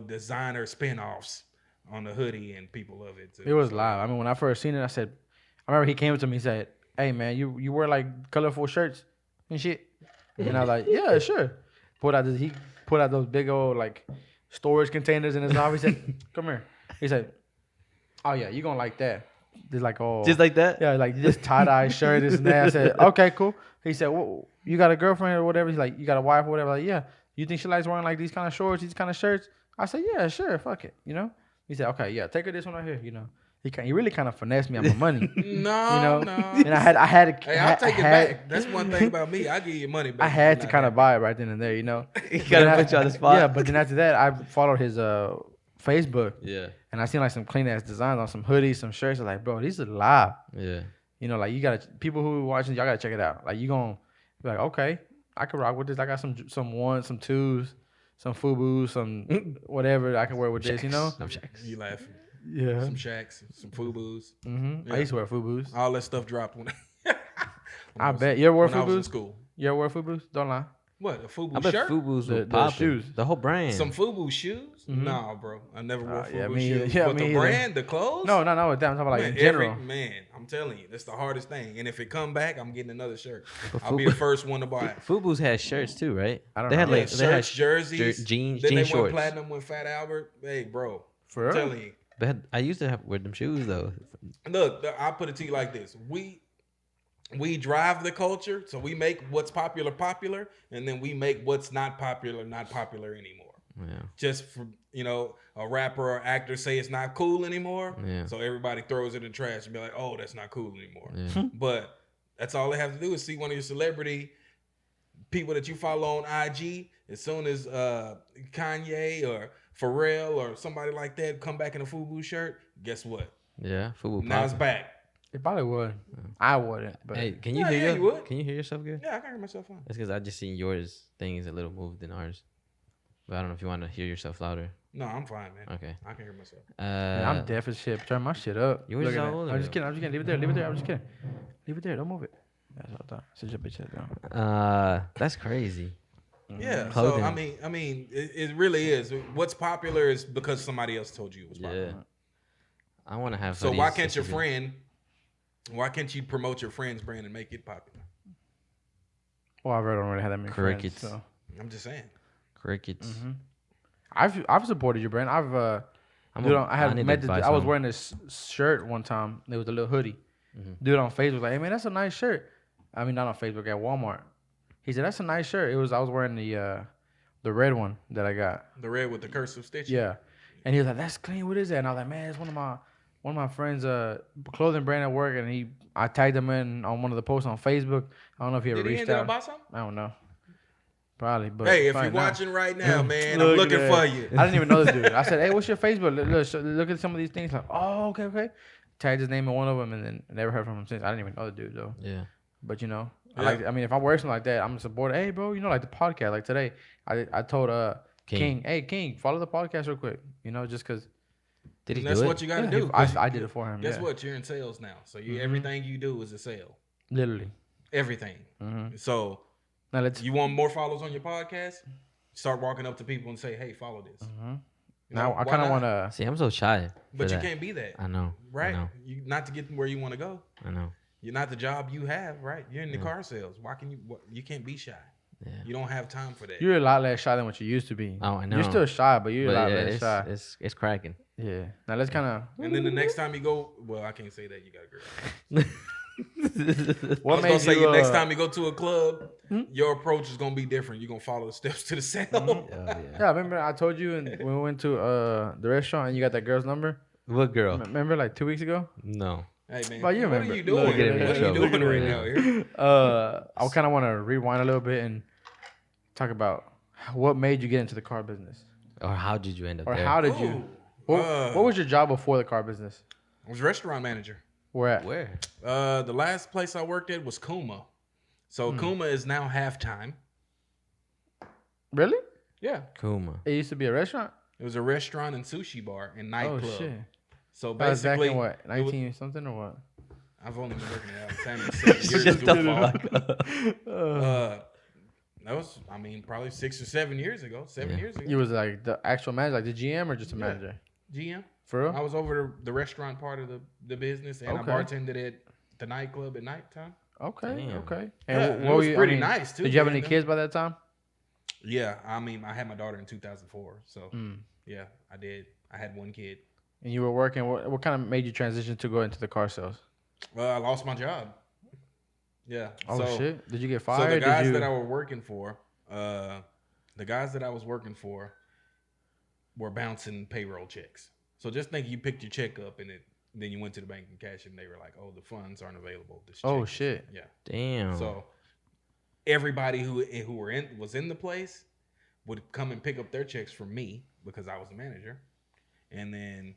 designer spinoffs on the hoodie, and people love it too. It was live. I mean, when I first seen it, I remember he came up to me and said, "Hey man, you wear like colorful shirts and shit," and I was like, "Yeah, sure." He put out those big old like storage containers in his office. He said, "Come here." He said, "Oh yeah, you gonna like that?" Just like that. Yeah, like this tie-dye shirt, this and that. I said, "Okay, cool." He said, "Well, you got a girlfriend or whatever?" He's like, "You got a wife or whatever?" Like, "Yeah." "You think she likes wearing like these kind of shorts, these kind of shirts?" I said, "Yeah, sure, fuck it." He said, "Okay, yeah, take her this one right here." He really kind of finessed me on my money. No. And I had Hey, I'll take it back. That's one thing about me. I give you money back. I had to kind of buy it right then and there, He gotta put you on the spot. Yeah, but then after that, I followed his Facebook. Yeah. And I seen like some clean ass designs on some hoodies, some shirts. I'm like, bro, these are live. Yeah. Like you gotta, people who are watching, y'all gotta check it out. Like you gonna be like, okay, I can rock with this. I got some ones, some twos, some FUBUs, some whatever I can wear with this. Some shacks. You laughing? Yeah. Some Shacks, some FUBUs. Yeah. I used to wear FUBUs. All that stuff dropped when I bet you ever wore when I was in FUBUs. school. You ever wear FUBUs? Don't lie. What, a I FUBU bet shirt? Fubu's The were popping. shoes. The whole brand. Some FUBU shoes? Nah, bro. I never wore yeah, FUBU me- shoes. yeah, But me the either. brand, the clothes? No, with them. I'm talking about like in general. I'm telling you, that's the hardest thing. And if it come back, I'm getting another shirt. But I'll be the first one to buy it. Fubu's had shirts too, right? I don't they know. had Yeah, like they had shirts, jerseys, jeans, then jean they shorts. went platinum with Fat Albert. Hey, bro, For I'm real? telling you. But I used to wear them shoes though. Look, I'll put it to you like this: we drive the culture, so we make what's popular, and then we make what's not popular anymore. Yeah. Just for a rapper or actor say it's not cool anymore, Yeah. so everybody throws it in the trash and be like, "Oh, that's not cool anymore." Yeah. But that's all they have to do is see one of your celebrity people that you follow on IG. As soon as Kanye or Pharrell or somebody like that come back in a FUBU shirt, guess what? Yeah. Fubu. Now it's popping. back. It probably would. I wouldn't. But Hey, can you Yeah, hear yeah, you would. Can you hear yourself good? Yeah, I can hear myself fine. That's because I just seen yours thing is a little moved than ours. But I don't know if you want to hear yourself louder. No, I'm fine, man. Okay. I can hear myself. man, I'm deaf as shit. Turn my shit up. Yours Look is at all that. over I'm just it. kidding. Leave it there. I'm just kidding. Leave it there. Don't move it. That's what I thought. Sit your bitch ass down. That's crazy. Yeah. Clothing. So I mean, it really is. What's popular is because somebody else told you it was popular. Yeah. I want to have. So hoodies why can't just your to be- friend? Why can't you promote your friend's brand and make it popular? Well, I really don't really have that many Crickets. friends. So. I'm just saying. Crickets? I've supported your brand. I had need met to buy I was some. wearing this shirt one time. It was a little hoodie. Mm-hmm. Dude on Facebook was like, "Hey man, that's a nice shirt." I mean, not on Facebook, at Walmart. He said, "That's a nice shirt." I was wearing the red one that I got. The red with the cursive stitch. Yeah, and he was like, "That's clean. What is that?" And I was like, "Man, it's one of my friends' clothing brand at work." And I tagged him in on one of the posts on Facebook. I don't know if he ever Did he reached end up out. buy something? I don't know. Probably, but Hey, if probably you're not. watching right now, man, Look I'm at looking that. for you. I didn't even know this dude. I said, "Hey, what's your Facebook? Look at some of these things." Like, oh, okay. Tagged his name in one of them, and then never heard from him since. I didn't even know the dude though. Yeah. But Yeah. I mean, if I'm wearing something like that, I'm a supporter. Hey, bro, like the podcast. Like today, I told King, hey King, follow the podcast real quick. Just because. Did he And that's do what it? you got to Yeah, do. I did it for him. Guess Yeah. what? You're in sales now, so everything you do is a sale. Literally. Everything. Mm-hmm. So Now let's. you want more followers on your podcast? Start walking up to people and say, "Hey, follow this." Mhm. You Now know, I why kind of not? want to. See, I'm so shy. But for you that. can't be that, I know. right? I know. You not to get where you want to go. I know. You're not the job you have, right? You're in the Yeah. car sales. Why can you? You can't be shy. Yeah. You don't have time for that. You're a lot less shy than what you used to be. Oh, I know. You're still shy, but you're But a lot yeah, less shy. it's cracking. Yeah. Now let's kind of. And then the next time you go, well, I can't say that. You got a girl. What I was made gonna say you? next time you go to a club, your approach is gonna be different. You're gonna follow the steps to the sale. Oh, yeah. Yeah, remember I told you when we went to the restaurant and you got that girl's number. What girl? Remember like 2 weeks ago? No. Hey man, But you what remember. are you doing? Look at him in What are trouble. you doing right now? Here? I kind of want to rewind a little bit and talk about what made you get into the car business, Or how did you end up or there? how did you? What was your job before the car business? I was restaurant manager. Where at? Where? The last place I worked at was Kuma. So Kuma is now halftime. Really? Yeah, Kuma. It used to be a restaurant. it was a restaurant and sushi bar and Oh nightclub. shit! So That was back basically, in what, it was- 19 something or what? I've only been working at Alexander 7 years. Shut the goofball. That was, I mean, probably 6 or 7 years ago. 7 years ago. You was like the actual manager, like the GM, or just a manager? GM. For I real? was over the restaurant part of the business, and Okay. I bartended at the nightclub at nighttime. Okay, Damn. okay. Yeah, And it what was were you? pretty nice too. Did you have man. any kids by that time? Yeah, I mean, I had my daughter in 2004, so Mm. yeah, I did. I had one kid. And you were working. What kind of made you transition to go into the car sales? Well, I lost my job. Yeah. Oh so, shit! Did you get So fired? the guys Did you? that I was working for, were bouncing payroll checks. So just think you picked your check up and then you went to the bank and cashed it, and they were like, "Oh, the funds aren't available." This Oh, check is-" shit. Yeah. Damn. So everybody who was in the place would come and pick up their checks from me because I was the manager, and then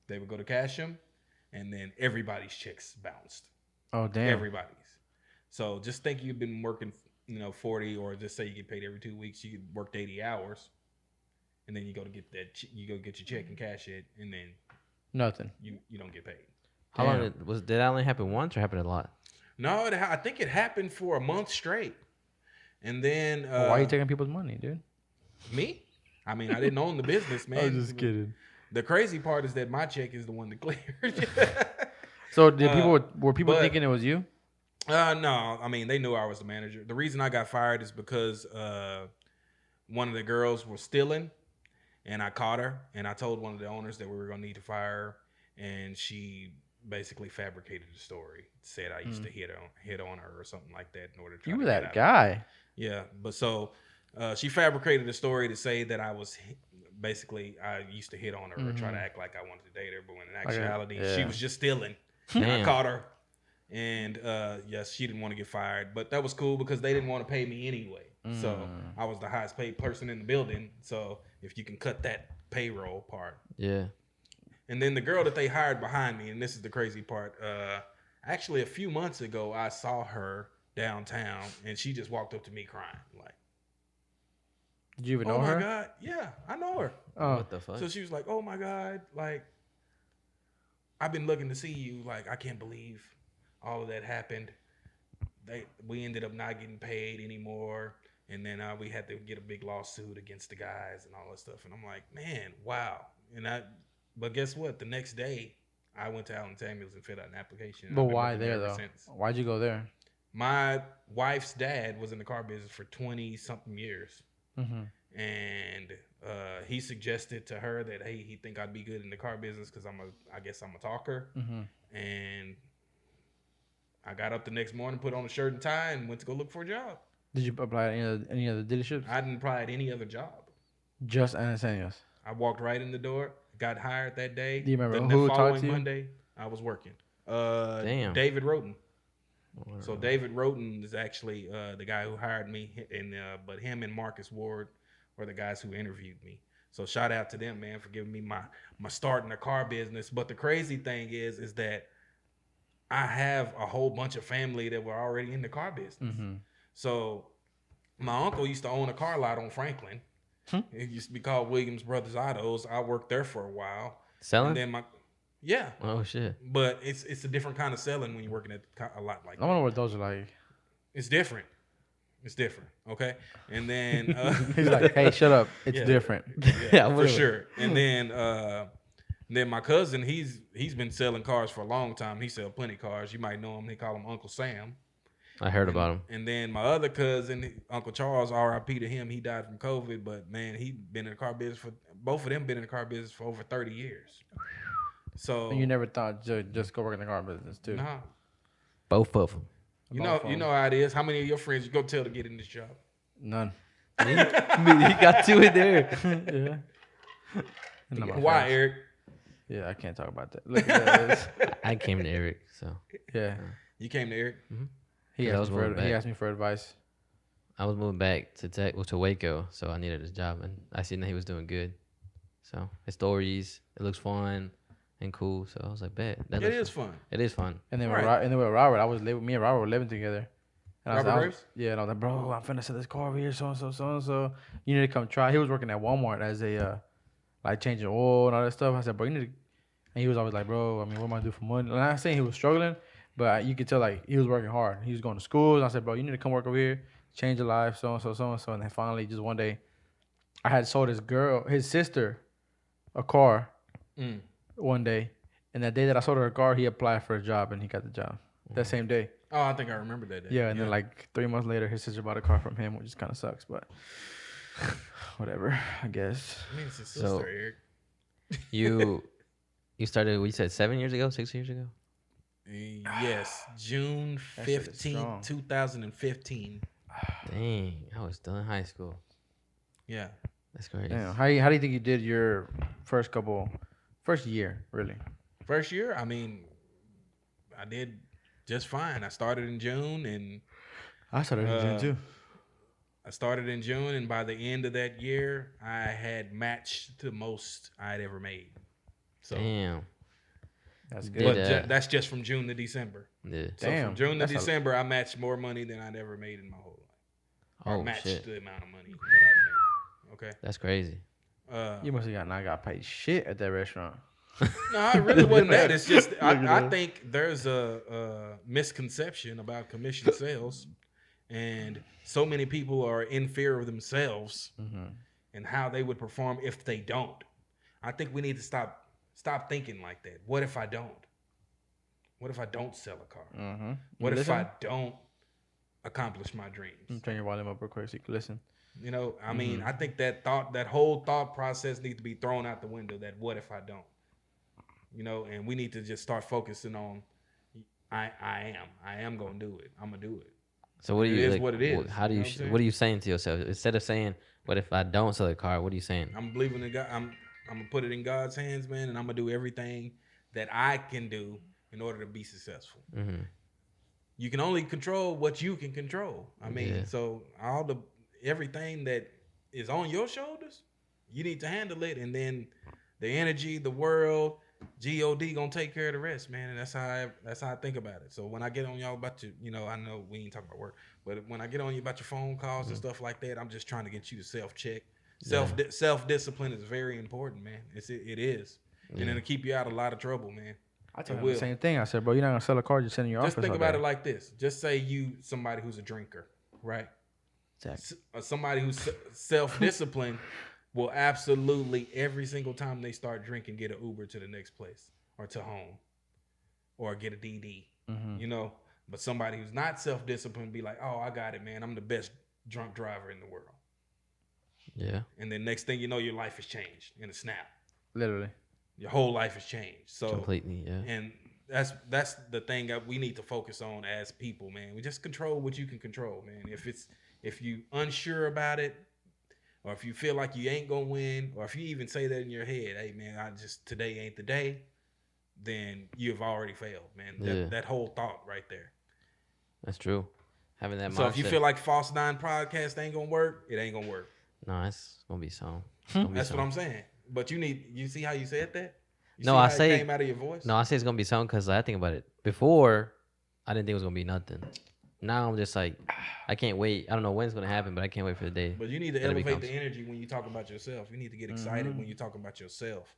they would go to cash them, and then everybody's checks bounced. Oh damn! Everybody's. So just think you've been working, 40, or just say you get paid every 2 weeks. You could work 80 hours, and then you go to get you go get your check and cash it, and then Nothing. you don't get paid. How long did that only happen once or happen a lot? No, I think it happened for a month straight, And then Well, why are you taking people's money, dude? me? I mean, I didn't own the business, man. I'm just kidding. The crazy part is that my check is the one that cleared. So did were people but- thinking it was you? No, I mean they knew I was the manager. The reason I got fired is because one of the girls was stealing, and I caught her, and I told one of the owners that we were gonna need to fire her, and she basically fabricated the story. Said I used to hit on her or something like that in order to try You to were get that out. guy. Yeah, but so she fabricated a story to say that I was basically I used to hit on her or try to act like I wanted to date her, but when in actuality she yeah. was just stealing. And I Damn. caught her, and yes, she didn't want to get fired, but that was cool because they didn't want to pay me anyway. So I was the highest paid person in the building. So if you can cut that payroll part, Yeah. and then the girl that they hired behind me, and this is the crazy part. Actually, a few months ago, I saw her downtown, and she just walked up to me crying, like, Did you even "Oh know my her? God, yeah, I know her." Oh, What the fuck? So she was like, "Oh my God, like, I've been looking to see you. Like, I can't believe all of that happened. We ended up not getting paid anymore, and then we had to get a big lawsuit against the guys and all that stuff." And I'm like, "Man, wow." But guess what? The next day, I went to Allen Samuels and filled out an application. and but I've been why working there ever though? since. Why'd you go there? My wife's dad was in the car business for 20 something years. Mm-hmm. And he suggested to her that, hey, he think I'd be good in the car business because I guess I'm a talker. Mm-hmm. And I got up the next morning, put on a shirt and tie, and went to go look for a job. Did you apply at any other dealerships? I didn't apply at any other job. Just Allen Samuels. I walked right in the door, got hired that day. Do you remember The who talked following to you? Monday, I was working. Damn. David Roten. So David Roten is actually the guy who hired me, and but him and Marcus Ward were the guys who interviewed me. So shout out to them, man, for giving me my start in the car business. But the crazy thing is that I have a whole bunch of family that were already in the car business. Mm-hmm. So my uncle used to own a car lot on Franklin. It used to be called Williams Brothers Autos. I worked there for a while. Selling? And then yeah. Oh shit. But it's a different kind of selling when you're working at a lot like I that. wonder what those are like. It's different. It's different. Okay. And then He's like, hey, shut up. It's Yeah. different. yeah, for sure. And then my cousin, he's been selling cars for a long time. He sell plenty of cars. You might know him. They call him Uncle Sam. I heard about him. And then my other cousin, Uncle Charles, R.I.P. to him. He died from COVID, but man, he been in the car business both of them been in the car business for over 30 years. So And you never thought just go work in the car business too. nah. Both of them. You know how it is. How many of your friends you go tell to get in this job? None. he got two in there. Yeah. None of my Why, friends. Eric? Yeah, I can't talk about that. Look at this. I came to Eric, so Yeah. You came to Eric? He Yeah, I asked, was moving he back. asked me for advice. I was moving back to Waco, so I needed a job, and I seen that he was doing good. So his stories, it looks fun and cool. So I was like, bet. It is fun. It is fun. And then Right. with Robert, me and Robert were living together. And Robert I was, Graves? yeah, and I was like, bro, I'm finna sell this car over here, so and so. You need to come try. He was working at Walmart as a like changing oil and all that stuff. I said, bro, you need to. And he was always like, bro, I mean, what am I do for money? And I'm not saying he was struggling, but you could tell like he was working hard. He was going to school. And I said, bro, you need to come work over here, change your life, so and so. And then finally, just one day, I had sold his sister, a car one day. And that day that I sold her a car, he applied for a job and he got the job that same day. Oh, I think I remember that day. Yeah, and then like 3 months later, his sister bought a car from him, which just kind of sucks, but whatever, I guess. I mean, it's his So- sister, Eric. You started, what you said, 7 years ago, 6 years ago? Yes, June That shit is 15th, strong. 2015. Dang, I was still in high school. Yeah. That's crazy. Damn, how do you think you did your first year, really? First year, I mean, I did just fine. I started in June, and I started in June too. I started in June, and by the end of that year, I had matched the most I'd ever made. So, Damn. That's Did, good. but that's just from June to December. Yeah. So Damn, from June to that's a- December, I matched more money than I'd ever made in my whole life. Or Oh, matched shit. the amount of money that I made. Okay. That's crazy. You must have got paid shit at that restaurant. No, it really wasn't that. It's just I think there's a misconception about commission sales, And so many people are in fear of themselves Mm-hmm. and how they would perform if they don't. I think we need to stop thinking like that. What if I don't? What if I don't sell a car? Mm-hmm. What if I don't accomplish my dreams? Turn your volume up real quick so you can listen. You know, I mean, I think that whole thought process needs to be thrown out the window. That what if I don't? You know, and we need to just start focusing on I am gonna do it. I'm gonna do it. So what do It you is like, what it is. How do You you? know what I'm saying? What are you saying to yourself instead of saying, "What if I don't sell a car?" What are you saying? I'm believing in God. I'm gonna put it in God's hands, man, and I'm gonna do everything that I can do in order to be successful. Mm-hmm. You can only control what you can control. I mean, so everything that is on your shoulders, you need to handle it, and then the energy, the world, God gonna take care of the rest, man. And that's how I think about it. So when I get on y'all about you know, I know we ain't talking about work, but when I get on you about your phone calls and stuff like that, I'm just trying to get you to self-check. Self-discipline is very important, man. It is, and it'll keep you out of a lot of trouble, man. I tell you the same thing. I said, bro, you're not gonna sell a car just sitting in your office. Just think about it like this. Just say you somebody who's a drinker, right? Exactly. Somebody who's self-disciplined will absolutely every single time they start drinking get an Uber to the next place or to home or get a DD, you know. But somebody who's not self-disciplined be like, oh, I got it, man. I'm the best drunk driver in the world. Yeah. And then next thing you know, your life has changed in a snap. Literally. Your whole life has changed. So Completely, yeah. And that's the thing that we need to focus on as people, man. We just control what you can control, man. If you unsure about it, or if you feel like you ain't gonna win, or if you even say that in your head, hey man, today ain't the day, then you've already failed, man. Yeah. That whole thought right there. That's true. Having that mindset. So if you feel like False Nine podcast ain't gonna work, it ain't gonna work. No, it's gonna be so. That's what I'm saying. But you see how you said that? You No, see I how say it came out of your voice. No, I say it's gonna be something because I think about it. Before, I didn't think it was gonna be nothing. Now I'm just like, I can't wait. I don't know when it's gonna happen, but I can't wait for the day. But you need to that it elevate becomes. the energy when you talk about yourself. You need to get excited when you talk about yourself,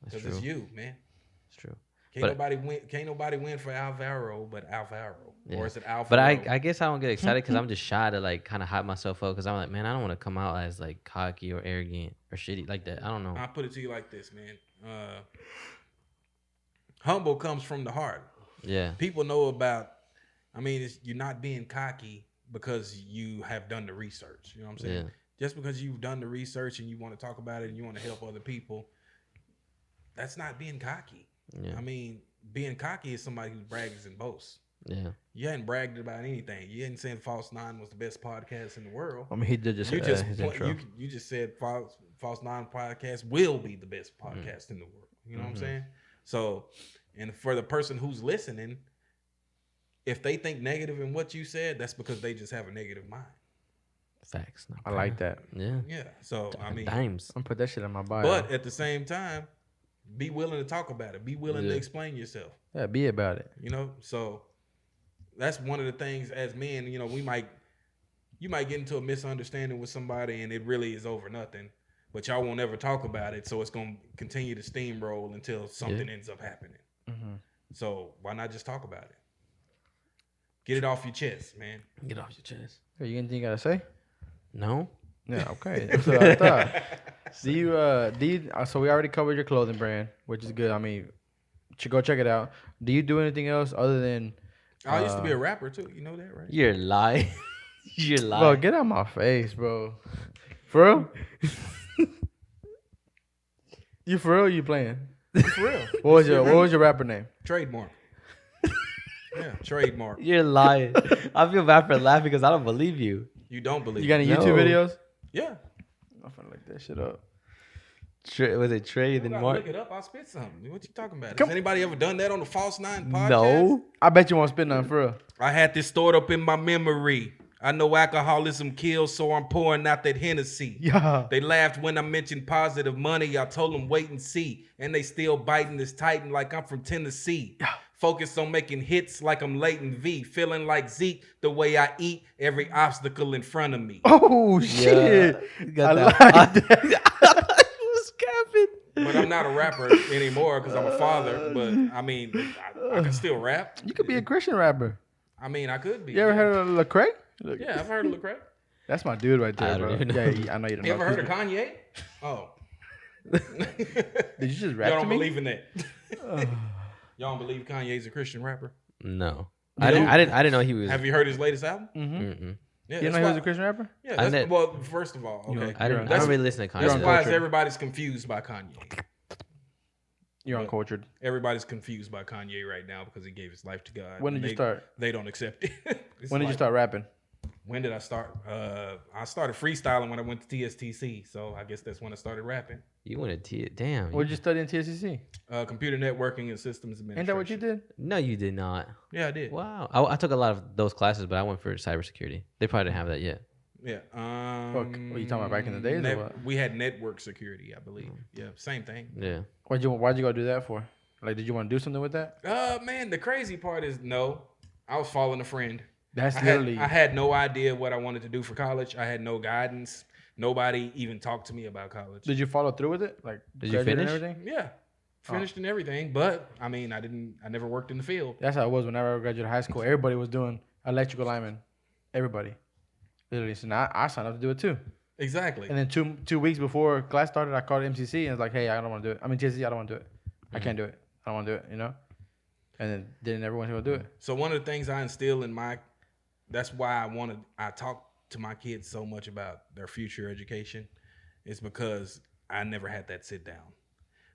That's because it's true. you, man. It's true. Can't nobody win for Alvaro but Alvaro, Yeah. or is it Alvaro? But I guess I don't get excited because I'm just shy to like kind of hype myself up because I'm like, man, I don't want to come out as like cocky or arrogant or shitty like that. I don't know. I put it to you like this, man. Humble comes from the heart. Yeah. People know about. I mean, you're not being cocky because you have done the research. You know what I'm saying? Yeah. Just because you've done the research and you want to talk about it and you want to help other people, that's not being cocky. Yeah. I mean, being cocky is somebody who brags and boasts. Yeah. You hadn't bragged about anything. You hadn't said False Nine was the best podcast in the world. I mean, he did just. You just his intro. you just said False Nine podcast will be the best podcast in the world. You know what I'm saying? So, and for the person who's listening, if they think negative in what you said, that's because they just have a negative mind. Facts. I like that. Yeah. Yeah. So I mean, Dimes. I'm gonna put that shit in my bio. but at the same time, be willing to talk about it. Be willing to Yeah. explain yourself. yeah, be about it. You know, so that's one of the things as men, you know, you might get into a misunderstanding with somebody and it really is over nothing, but y'all won't ever talk about it. So it's going to continue to steamroll until something ends up happening. So why not just talk about it? Get it off your chest, man. Get off your chest. Hey, you anything you gotta say? No. Yeah, okay. That's what I thought. So we already covered your clothing brand, which is good. I mean, go check it out. Do you do anything else other than? I used to be a rapper too. You know that, right? You're lying. You're lying. Bro, get out of my face, bro. For real? You for real? Or you playing? For real. What was your rapper name? Trademark. Yeah, trademark. You're lying. I feel bad for laughing because I don't believe you. You don't believe You got any it. YouTube No. videos? Yeah. I'm finna look that shit up. Was it Trey You then gotta Mark? look it up. I'll spit something. What you talking about? Come- Has anybody ever done that on the False Nine podcast? No. I bet you won't spit nothing for real. I had this stored up in my memory. I know alcoholism kills, so I'm pouring out that Hennessy. Yeah. They laughed when I mentioned positive money. I told them wait and see. And they still biting this titan like I'm from Tennessee. Focused on making hits like I'm Leighton V. Feeling like Zeke the way I eat every obstacle in front of me. Oh shit! You got I that. like that. I was capping. But I'm not a rapper anymore because I'm a father. But I mean, I can still rap. You could be a Christian rapper. I mean, I could be. You ever heard of Lecrae? Look, Yeah, I've heard of Lecrae. that's my dude right I there, don't bro. even know. Yeah, I know you don't You know. ever heard of Kanye? Oh. Did you just rap Y'all to don't me? believe in that. Y'all don't believe Kanye's a Christian rapper? No, You I didn't. don't? I didn't know he was. Have you heard his latest album? Mm-hmm. Mm-mm. Yeah, You that's know he was why- a Christian rapper? Yeah, I that's, net- well, first of all, You okay. know, I You're don't really listen to Kanye. That's You're why uncultured. everybody's confused by Kanye. You're But- uncultured. Everybody's confused by Kanye right now because he gave his life to God. When did and you start? They don't accept it. It's When did you like, start rapping? When did I start? I started freestyling when I went to TSTC, so I guess that's when I started rapping. You went to damn. What did you study in TSCC? Computer networking and systems administration. Ain't that what you did? No, you did not. Yeah, I did. Wow. I took a lot of those classes, but I went for cybersecurity. They probably didn't have that yet. Yeah. What you talking about, back in the days or what? We had network security, I believe. Yeah, same thing. Yeah. Why'd you go do that for? Like, did you want to do something with that? Man, the crazy part is no. I was following a friend. That's I literally. had no idea what I wanted to do for college. I had no guidance. Nobody even talked to me about college. Did you follow through with it? Like, Did you graduate and finish? everything? Yeah, finished and everything, but I mean, I never worked in the field. That's how it was whenever I graduated high school. Everybody was doing electrical lineman. Everybody. Literally. So now I signed up to do it too. Exactly. And then two weeks before class started, I called MCC and was like, hey, I don't want to do it. I mean, TSCC, I don't want to do it. I can't do it. I don't want to do it, you know? And then didn't everyone go do it? So one of the things I instill in that's why I talk to my kids so much about their future education, is because I never had that sit down.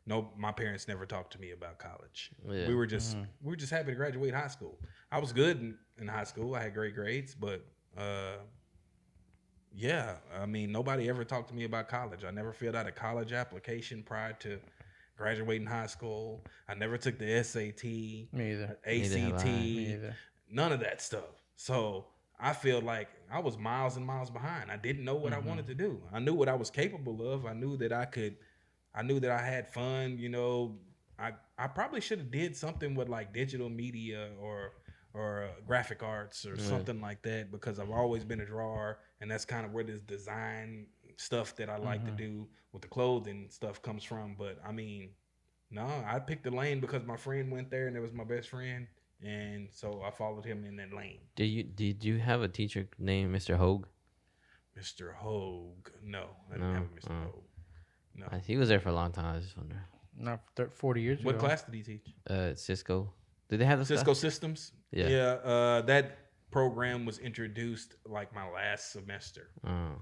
No, my parents never talked to me about college. Yeah. We were just happy to graduate high school. I was good in high school. I had great grades, but yeah, I mean, nobody ever talked to me about college. I never filled out a college application prior to graduating high school. I never took the SAT, Me either. Neither have ACT, I. Me either. none of that stuff. So I feel like I was miles and miles behind. I didn't know what I wanted to do. I knew what I was capable of. I knew that I had fun. You know, I probably should have did something with like digital media or graphic arts or something like that, because I've always been a drawer, and that's kind of where this design stuff that I like to do with the clothing stuff comes from. But I mean, no, I picked the lane because my friend went there and it was my best friend, and so I followed him in that lane. Did you have a teacher named Mr. Hogue? Mr. Hogue, no, I didn't have a Mr. Hogue. No. He was there for a long time. I was just wondering. Not 40 years What ago. class did he teach? Cisco. Did they have this Cisco class? Systems. Yeah. Yeah. That program was introduced like my last semester. Oh.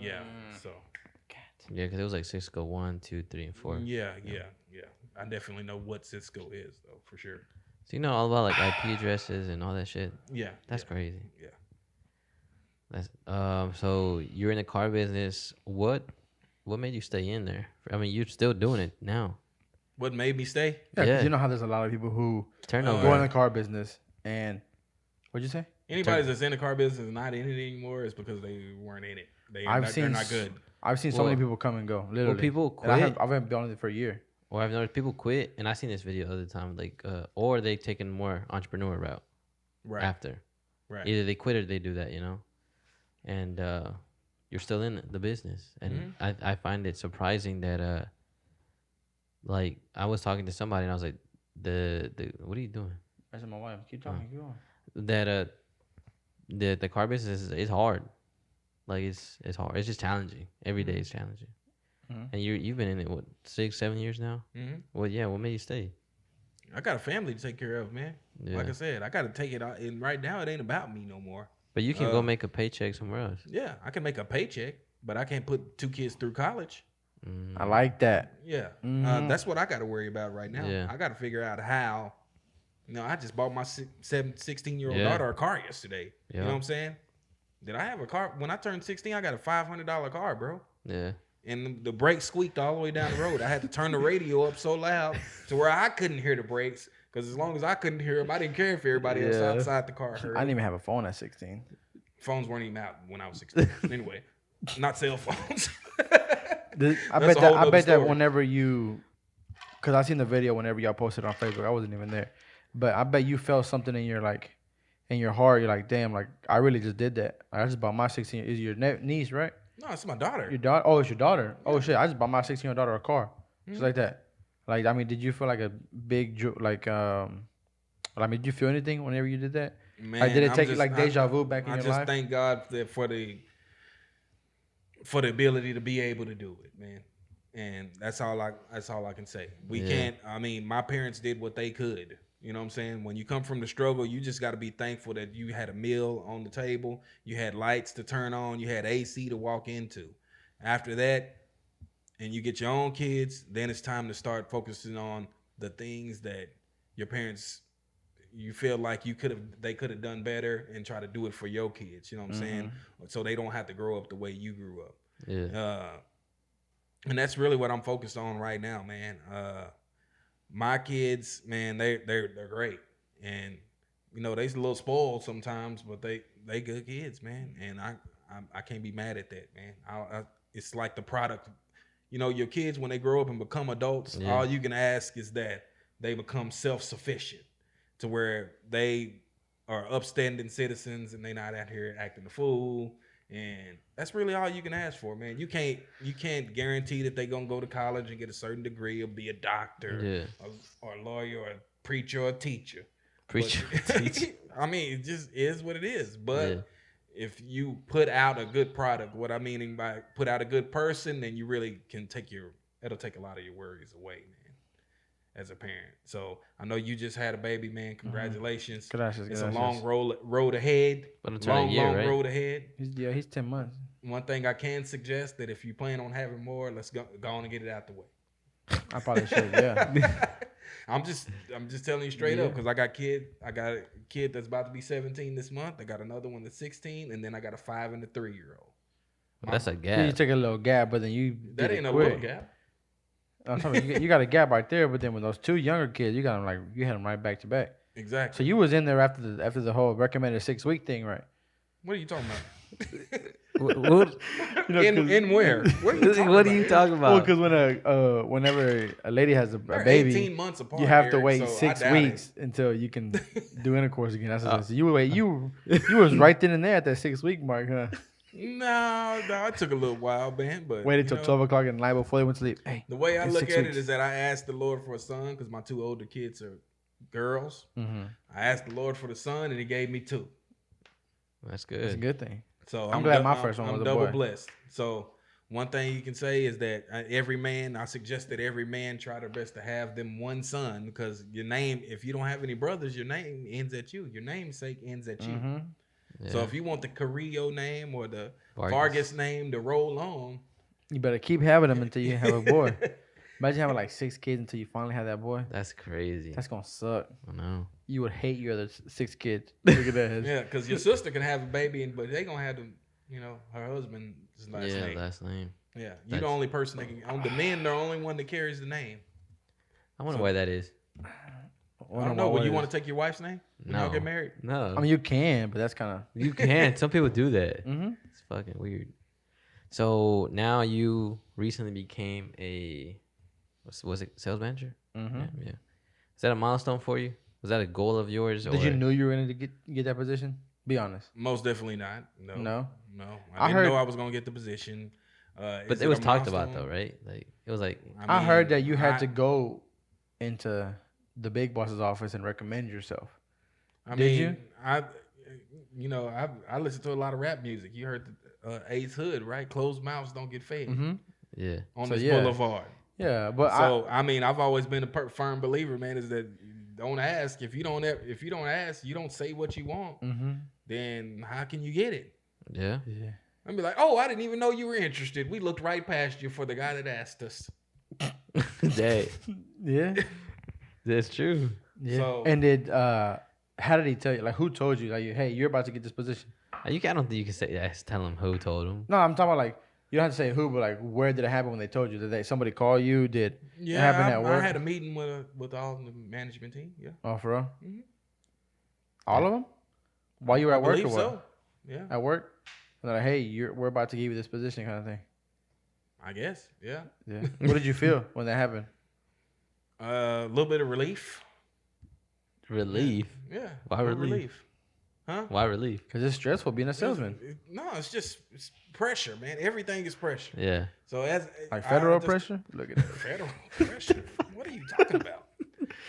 Yeah. So. Yeah, because it was like Cisco 1, 2, 3, and 4. Yeah. I definitely know what Cisco is, though, for sure. So you know all about like IP addresses and all that shit. Yeah. That's crazy. Yeah. That's So you're in the car business. What made you stay in there? I mean, you're still doing it now. What made me stay? Yeah, 'cause Yeah. you know how there's a lot of people who Turnover. go in the car business and what'd you say? Anybody that's in the car business and not in it anymore is because they weren't in it. They're not good. I've seen so Well- many people come and go. Literally, people And I quit. haven't been on it for a year. Or I've noticed people quit, and I seen this video the other time, like, or they taking more entrepreneur route Right. after. Right. Either they quit or they do that, you know. And you're still in the business, and I find it surprising that like I was talking to somebody and I was like, the what are you doing? I said, my wife, keep talking, keep going. That the car business is hard. Like it's hard. It's just challenging. Every day is challenging. And you've been in it what 6-7 years now. Well, yeah. What made you stay? I got a family to take care of, man. Yeah. Like I said, I got to take it out. And right now, it ain't about me no more. But you can go make a paycheck somewhere else. Yeah, I can make a paycheck, but I can't put 2 kids through college. I like that. Yeah, that's what I got to worry about right now. Yeah. I got to figure out how. You know, I just bought my 16-year-old Yeah. daughter a car yesterday. Yeah. You know what I'm saying? Did I have a car when I turned 16? I got a $500 car, bro. Yeah. And the brakes squeaked all the way down the road. I had to turn the radio up so loud to where I couldn't hear the brakes. Because as long as I couldn't hear them, I didn't care if everybody else Yeah. outside the car heard. I didn't even have a phone at 16. Phones weren't even out when I was 16. Anyway, not cell phones. I That's bet a whole nother that story. whenever you, because I seen the video whenever y'all posted on Facebook, I wasn't even there, but I bet you felt something in your in your heart. You're like, damn, like I really just did that. I just bought my 16. Is your niece, right? No, it's my daughter. Your daughter? Oh, it's your daughter. Oh shit! I just bought my 16-year-old daughter a car, just like that. Like, I mean, did you feel like a big I mean, did you feel anything whenever you did that? Man, Like, did it I'm take you just- like deja vu back in I your just life? thank God for the ability to be able to do it, man. And that's all I can say. We Yeah. can't. I mean, my parents did what they could. You know what I'm saying? When you come from the struggle, you just got to be thankful that you had a meal on the table, you had lights to turn on, you had AC to walk into. After that, and you get your own kids, then it's time to start focusing on the things that your parents, you feel like they could have done better, and try to do it for your kids. You know what I'm saying? So they don't have to grow up the way you grew up. Yeah. And that's really what I'm focused on right now, man. My kids, man, they're great, and you know they's a little spoiled sometimes, but they good kids, man, and I can't be mad at that, man. It's like the product, you know, your kids when they grow up and become adults, Yeah. all you can ask is that they become self-sufficient, to where they are upstanding citizens and they not out here acting a fool. And that's really all you can ask for, man. You can't guarantee that they're gonna go to college and get a certain degree or be a doctor, or a lawyer, or a preacher, or a teacher. Preacher. But, I mean, it just is what it is. But Yeah. if you put out a good product, what I mean by put out a good person, then you really can it'll take a lot of your worries away, man, as a parent. So I know you just had a baby, man. Congratulations. Gracias, It's gracias. a long road ahead. But I'm trying a year, right? Road ahead. He's 10 months. One thing I can suggest, that if you plan on having more, let's go on and get it out the way. I probably should, yeah. I'm just telling you straight up, because I got a kid that's about to be 17 this month. I got another one that's 16, and then I got a 5 and a 3-year-old. Well, that's a You gap. took a little gap, but then That ain't no little gap. I'm telling you got a gap right there, but then with those 2 younger kids, you got them you had them right back to back. Exactly. So you was in there after the whole recommended 6-week thing, right? What are you talking about? What In where? What are you talking what about? are you talking Well, about? because whenever a lady has a They're baby, 18 months apart. you have to Eric, wait so 6 I doubt weeks until you can do intercourse again. That's what I said. You wait. You was right then and there at that 6-week mark, huh? No, it took a little while, man. But Waited you till know, 12 o'clock at night before they went to sleep. Hey, The way I it's look 6 at weeks. it is that I asked the Lord for a son, because my 2 older kids are girls. Mm-hmm. I asked the Lord for the son, and He gave me 2. That's It's a good. good thing. So I'm glad my first one I'm was a double boy. blessed. So one thing you can say is that I suggest that every man try their best to have them one son, because your name, if you don't have any brothers, your name ends at you. Your namesake ends at you. Mm-hmm. Yeah. So if you want the Carrillo name or the Vargas. Vargas name to roll on, You better keep having them until you have a boy. Imagine having like 6 kids until you finally have that boy. That's crazy. That's gonna suck. I know. You would hate your other 6 kids. Look at that. yeah, because your sister can have a baby, but they gonna have her husband's last Yeah, name. last name. Yeah, you That's- the only person that can. The men, the only one that carries the name. I wonder why that is. I don't know. Would you want to take your wife's name when No. y'all get married? No. I mean, you can, but that's kind of. you can. Some people do that. Mm-hmm. It's fucking weird. So now you recently became was it sales manager? Mm-hmm. Yeah. Is that a milestone for you? Was that a goal of yours? Did you know you were going to get that position? Be honest. Most definitely not. No. I I didn't heard- know I was gonna get the position. But it was talked about though, right? Like it was like I mean, heard that you had I- to go into the big boss's office and recommend yourself. I Did mean, I listen to a lot of rap music. You heard the Ace Hood, right? Closed mouths don't get fed Mm-hmm. yeah. on So, this yeah. boulevard. Yeah, but So I mean, I've always been a firm believer, man, is that don't ask. If you don't ask, you don't say what you want. Mm-hmm. Then how can you get it? Yeah. Yeah. I'd be like, oh, I didn't even know you were interested. We looked right past you for the guy that asked us. Hey, Yeah. that's true. Yeah. So- And did how did he tell you? Like, who told you? Like, hey, you're about to get this position. I don't think you can say that. Tell him who told him. No, I'm talking about like you don't have to say who, but like where did it happen when they told you? Did somebody call you? Did it Yeah, happen at work? I had a meeting with all the management team. Yeah, Oh, for real? Mhm. All of them? While you were at work or believe what? so. Yeah, At work? And they're like, hey, we're about to give you this position, kind of thing. I guess. Yeah, Yeah. What did you feel when that happened? a little bit of relief. Relief. Yeah, Why a little relief? Huh? Why relief? Because it's stressful being a salesman. No, it's pressure, man. Everything is pressure. Yeah. So as Like I federal just- pressure? Look at that. Federal pressure. What are you talking about?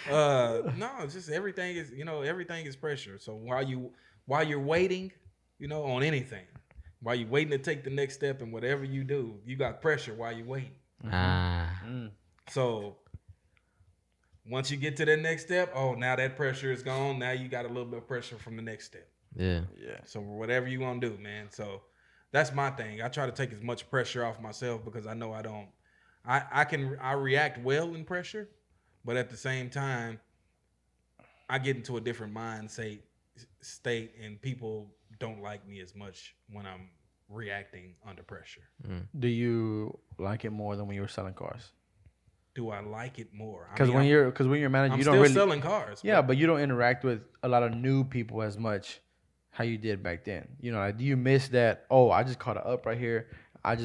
No, it's just everything is, everything is pressure. So while you're waiting, on anything, while you're waiting to take the next step and whatever you do, you got pressure while you're waiting. Ah. So once you get to that next step, now that pressure is gone. Now you got a little bit of pressure from the next step. Yeah. Yeah. So whatever you gonna do, man. So that's my thing. I try to take as much pressure off myself because I know I don't. I react well in pressure, but at the same time, I get into a different mindset state, and people don't like me as much when I'm reacting under pressure. Do you like it more than when you were selling cars? Do I like it more? Because when you're a manager, I'm you still don't really selling cars. Yeah, but you don't interact with a lot of new people as much how you did back then. Like, do you miss that? Oh, I just caught it up right here.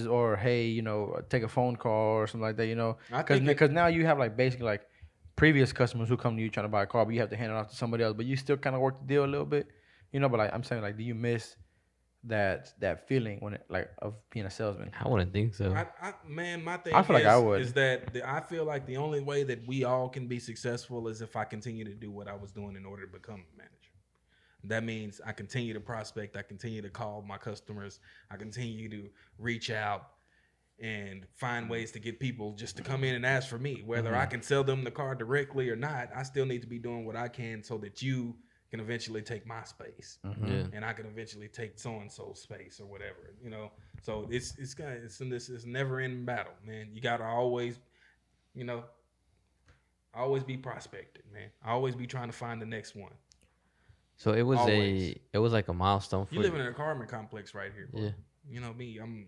Or hey, take a phone call or something like that. Because now you have like basically like previous customers who come to you trying to buy a car, but you have to hand it off to somebody else. But you still kind of work the deal a little bit, But like I'm saying, like, do you miss that feeling of being a salesman? I wouldn't think so. My thing I feel like I would. is that I feel like the only way that we all can be successful is if I continue to do what I was doing in order to become a manager. That means I continue to prospect, I continue to call my customers, I continue to reach out and find ways to get people just to come in and ask for me. Whether I can sell them the car directly or not, I still need to be doing what I can so that you can eventually take my space, and I can eventually take so and so's space or whatever, So it's never ending battle, man. You gotta always, always be prospecting, man. Always be trying to find the next one. So it was Always. it was like a milestone for You live in an apartment complex right here, bro. Yeah. You know me. I'm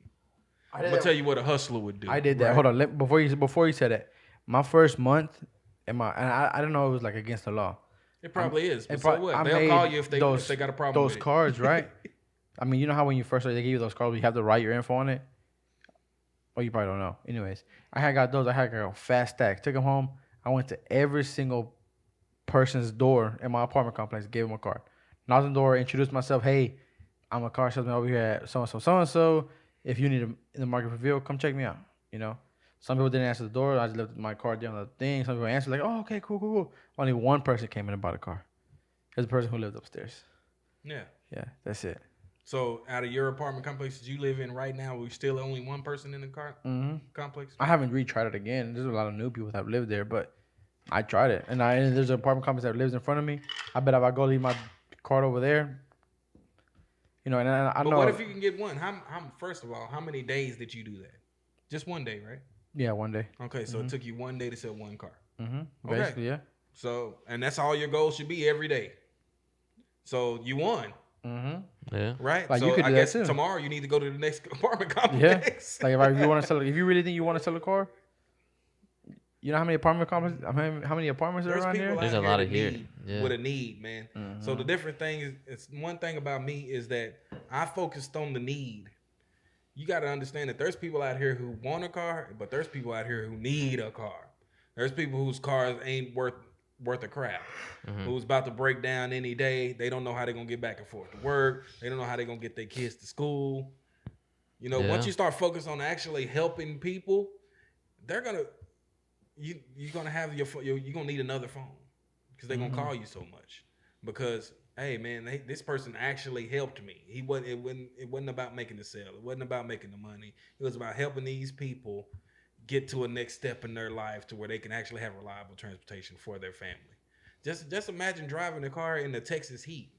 gonna tell you what a hustler would do. I did that. Right? Hold on. Before you said that, my first month, and I don't know if it was like against the law. It probably is. But pro- so what? I They'll made call you if they got a problem Those with it. cards, right? I mean, you know how when you first started, they give you those cards, you have to write your info on it. Oh, you probably don't know. Anyways, I had got those. I had got fast stacks. Took them home. I went to every single person's door in my apartment complex, gave them a card. Knocked on the door, introduced myself. Hey, I'm a car salesman over here at so and so, so and so. If you need in the market for vehicle, come check me out. Some people didn't answer the door. I just left my card down the thing. Some people answered like, "Oh, okay, cool." Only one person came in and bought a car. It was the person who lived upstairs. Yeah. Yeah, that's it. So out of your apartment complexes you live in right now, we still only one person in the complex? I haven't retried it again. There's a lot of new people that have lived there, but I tried it. And there's an apartment complex that lives in front of me. I bet if I go leave my card over there, and I know. But what if you can get one? First of all, how many days did you do that? Just one day, right? Yeah, one day. Okay, so it took you one day to sell one car. Okay. Basically, yeah. So, and that's all your goal should be every day. So you won. Yeah. Right? Like, so you could I do that guess too. tomorrow you need to go to the next apartment Yeah. complex. Like if you want to sell, if you really think you want to sell a car, you know how many apartment complexes? How many apartments are around here? There's a lot of here. With a need, man. So the different thing is, it's one thing about me is that I focused on the need. You got to understand that there's people out here who want a car, but there's people out here who need a car. There's people whose cars ain't worth a crap. Who's about to break down any day. They don't know how they're gonna get back and forth to work. They don't know how they're gonna get their kids to school. Once you start focusing on actually helping people, they're gonna you're gonna have you're gonna need another phone because they're gonna call you so much. Because hey man, this person actually helped me. It wasn't about making the sale. It wasn't about making the money. It was about helping these people get to a next step in their life to where they can actually have reliable transportation for their family. Just imagine driving a car in the Texas heat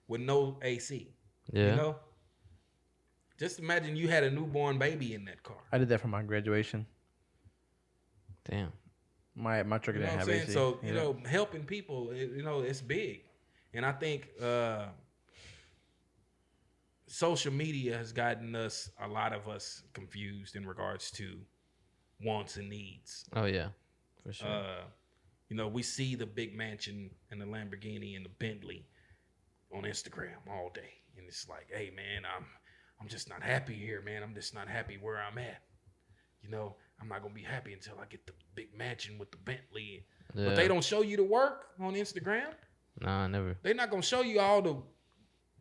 with no AC. Yeah. Just imagine you had a newborn baby in that car. I did that for my graduation. Damn. My truck didn't have AC. So helping people, it's big, and I think social media has gotten a lot of us confused in regards to wants and needs. Oh yeah, for sure. We see the big mansion and the Lamborghini and the Bentley on Instagram all day, and it's like, hey man, I'm just not happy here, man. I'm just not happy where I'm at. I'm not gonna be happy until I get the big mansion with the Bentley. Yeah. But they don't show you the work on Instagram. Nah, never. They're not gonna show you all the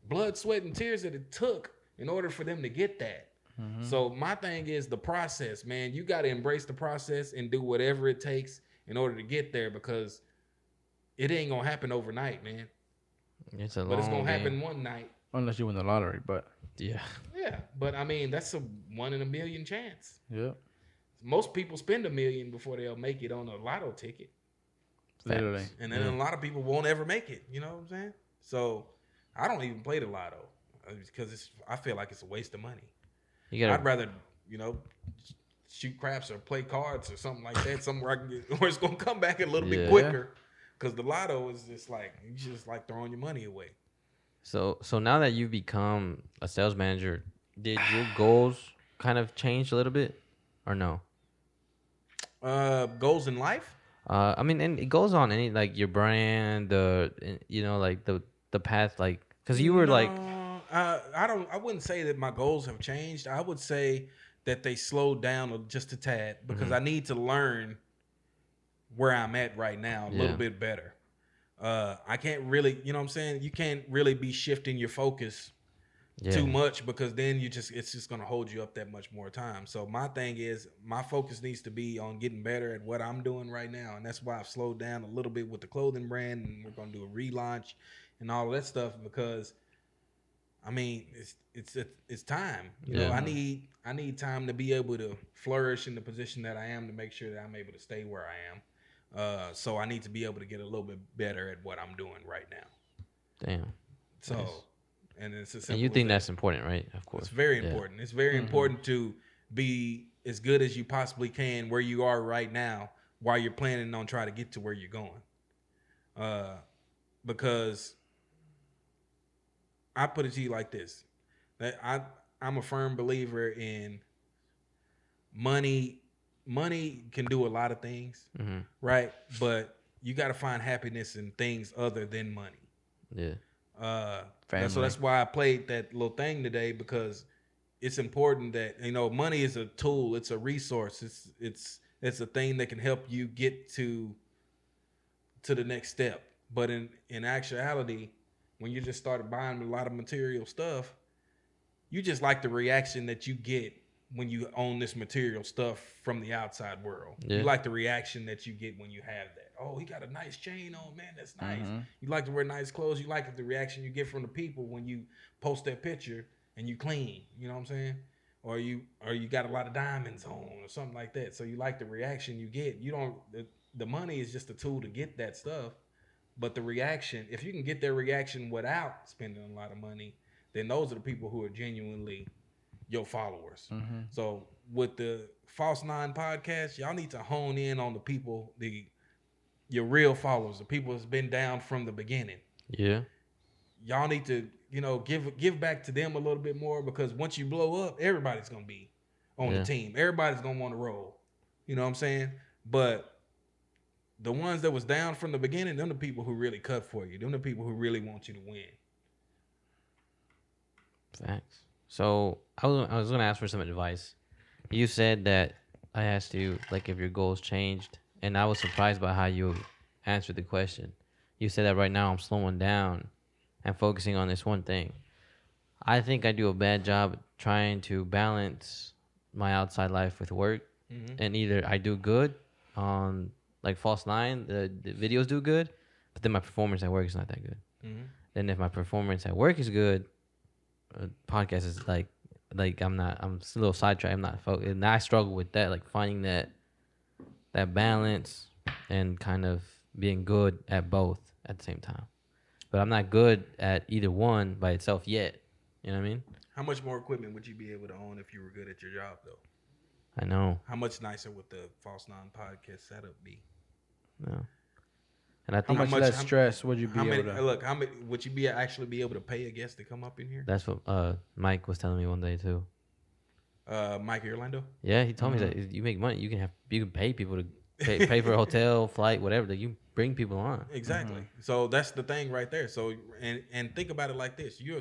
blood, sweat, and tears that it took in order for them to get that. So my thing is the process, man. You got to embrace the process and do whatever it takes in order to get there, because it ain't gonna happen overnight, man. It's a But it's long gonna happen game. one night. Unless you win the lottery, but Yeah. Yeah, but I mean that's a 1 in a million chance. yeah, Most people spend $1 million before they'll make it on a lotto ticket, literally. and then a lot of people won't ever make it. You know what I'm saying? So I don't even play the lotto because I feel like it's a waste of money. You gotta I'd rather shoot craps or play cards or something like that, somewhere I can get, or it's gonna come back a little bit Yeah. quicker. Because the lotto is just like you just like throwing your money away. So now that you've become a sales manager, did your goals kind of change a little bit, or no? Goals in life? I mean, and it goes on any like your brand, like the path, like because you were like, I wouldn't say that my goals have changed. I would say that they slowed down just a tad because I need to learn where I'm at right now a little bit better. I can't really, you know what I'm saying? You can't really be shifting your focus too much because then it's just going to hold you up that much more time. So my thing is my focus needs to be on getting better at what I'm doing right now. And that's why I've slowed down a little bit with the clothing brand, and we're going to do a relaunch and all of that stuff because I mean, it's time. You know, I need time to be able to flourish in the position that I am to make sure that I'm able to stay where I am. So I need to be able to get a little bit better at what I'm doing right now. damn. So, Nice. and it's as And simple you as think that. that's important, right? Of course. It's very important. It's very important to be as good as you possibly can where you are right now while you're planning on trying to get to where you're going. Because I put it to you like this: that I'm a firm believer in money. Money can do a lot of things, right? But you got to find happiness in things other than money. Yeah. So that's why I played that little thing today because it's important that money is a tool, it's a resource, it's a thing that can help you get to the next step. But in actuality, when you just started buying a lot of material stuff, you just like the reaction that you get when you own this material stuff from the outside world. Yeah. You like the reaction that you get when you have that. Oh, he got a nice chain on, man. That's nice. You like to wear nice clothes. You like the reaction you get from the people when you post that picture and you clean. You know what I'm saying? Or you got a lot of diamonds on or something like that. So you like the reaction you get. You don't. The money is just a tool to get that stuff, but the reaction, if you can get their reaction without spending a lot of money, then those are the people who are genuinely your followers. So with the False Nine podcast, y'all need to hone in on the people, your real followers, the people that's been down from the beginning. Yeah. Y'all need to, give back to them a little bit more because once you blow up, everybody's gonna be on the team. Everybody's gonna want to roll. You know what I'm saying? But the ones that was down from the beginning, them the people who really cut for you. Them the people who really want you to win. Facts. So I was gonna ask for some advice. You said that I asked you like if your goals changed, and I was surprised by how you answered the question. You said that right now I'm slowing down and focusing on this one thing. I think I do a bad job trying to balance my outside life with work, and either I do good on like False Nine, the videos do good, but then my performance at work is not that good. Then if my performance at work is good, podcast is like I'm a little sidetracked. I'm not focused, and I struggle with that, like finding that balance and kind of being good at both at the same time. But I'm not good at either one by itself yet. You know what I mean? How much more equipment would you be able to own if you were good at your job, though? I know. How much nicer would the False Nine podcast setup be? No. And I How think much less stress would you be able to? How many would you actually be able to pay a guest to come up in here? that's what Mike was telling me one day too. Mike Orlando. Yeah, he told me that if you make money, you can pay people to pay for a hotel, flight, whatever. That you bring people on. Exactly. So that's the thing right there. So and think about it like this: you're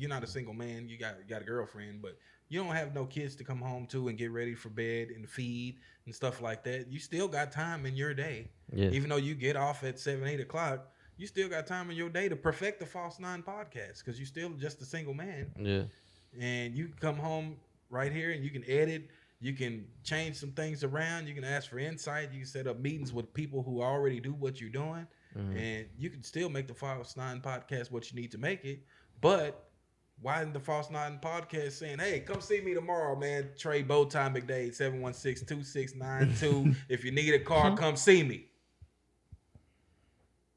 not a single man. You got a girlfriend, but you don't have no kids to come home to and get ready for bed and feed and stuff like that. You still got time in your day. Yeah. Even though you get off at 7, 8 o'clock, you still got time in your day to perfect the False Nine podcast because you're still just a single man. Yeah. And you can come home right here and you can edit. You can change some things around. You can ask for insight. You can set up meetings with people who already do what you're doing. and you can still make the False Nine podcast what you need to make it. But why isn't the False Nine podcast saying, "Hey, come see me tomorrow, man"? Trey, Bowtie, McDade, 716-2692. If you need a car, come see me.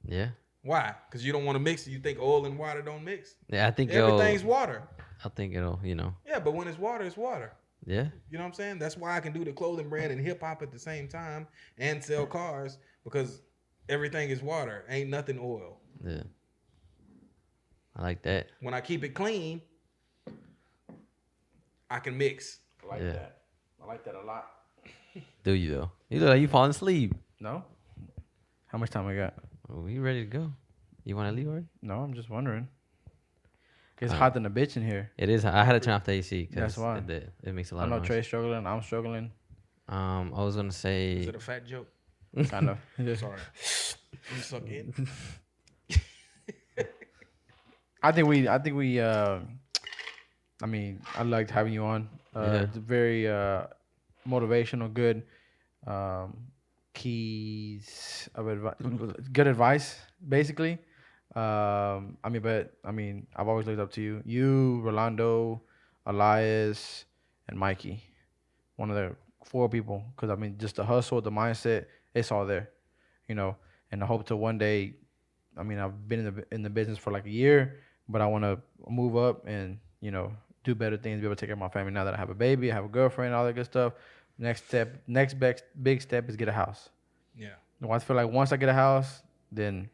Yeah. Why? Because you don't want to mix it. You think oil and water don't mix? Yeah, I think everything's water. I think it'll, Yeah, but when it's water, it's water. Yeah. You know what I'm saying? That's why I can do the clothing brand and hip hop at the same time and sell cars, because everything is water. Ain't nothing oil. Yeah. I like that. When I keep it clean, I can mix. I like that. I like that a lot. Do you though? You look like you falling asleep. No? How much time I got? Well, you ready to go? You want to leave already? No, I'm just wondering. It's hot than a bitch in here. It is. I had to turn off the AC. That's why. It makes a lot I of know noise. Trey's struggling. I'm struggling. I was gonna say. Is it a fat joke? Kind of. Sorry. You suck in. I think we I mean, I liked having you on. It's very motivational, good keys of advice, good advice, basically. I've always looked up to you. You, Rolando, Elias, and Mikey. One of the 4 people. Because, just the hustle, the mindset, it's all there. And I hope to one day, I've been in the business for like a year, but I want to move up and, do better things, be able to take care of my family now that I have a baby, I have a girlfriend, all that good stuff. Next big step is get a house. Yeah. Well, I feel like once I get a house, then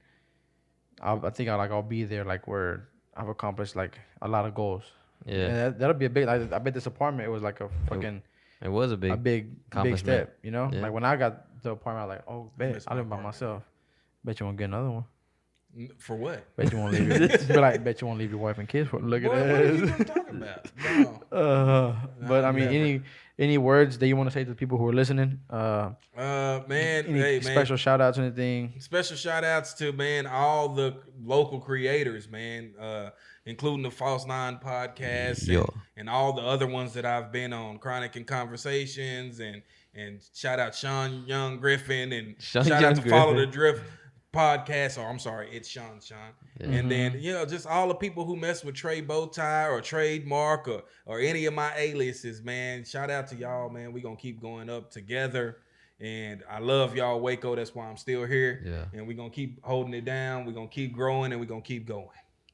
I think I'll be there, like where I've accomplished like a lot of goals. Yeah. And that'll be a big. I bet this apartment, it was like a fucking. It was a big step. Yeah. Like when I got the apartment, I was like, oh, bet I live by myself. Bet you won't get another one. For what? Bet you won't leave bet you won't leave your wife and kids for. Look at What that. are you talking about? No. But Never. any words that you want to say to the people who are listening? Man, Any special shout outs, anything? Special shout outs to, man, all the local creators, man, including the False Nine podcast and all the other ones that I've been on, Chronic and Conversations, and shout out Sean Young Griffin, and shout out to Follow the Drift podcast, or I'm sorry, it's Sean. Yeah. And then, just all the people who mess with Trey Bowtie or Trademark or any of my aliases, man. Shout out to y'all, man. We gonna keep going up together. And I love y'all, Waco. That's why I'm still here. Yeah. And we're gonna keep holding it down. We're gonna keep growing, and we're gonna keep going.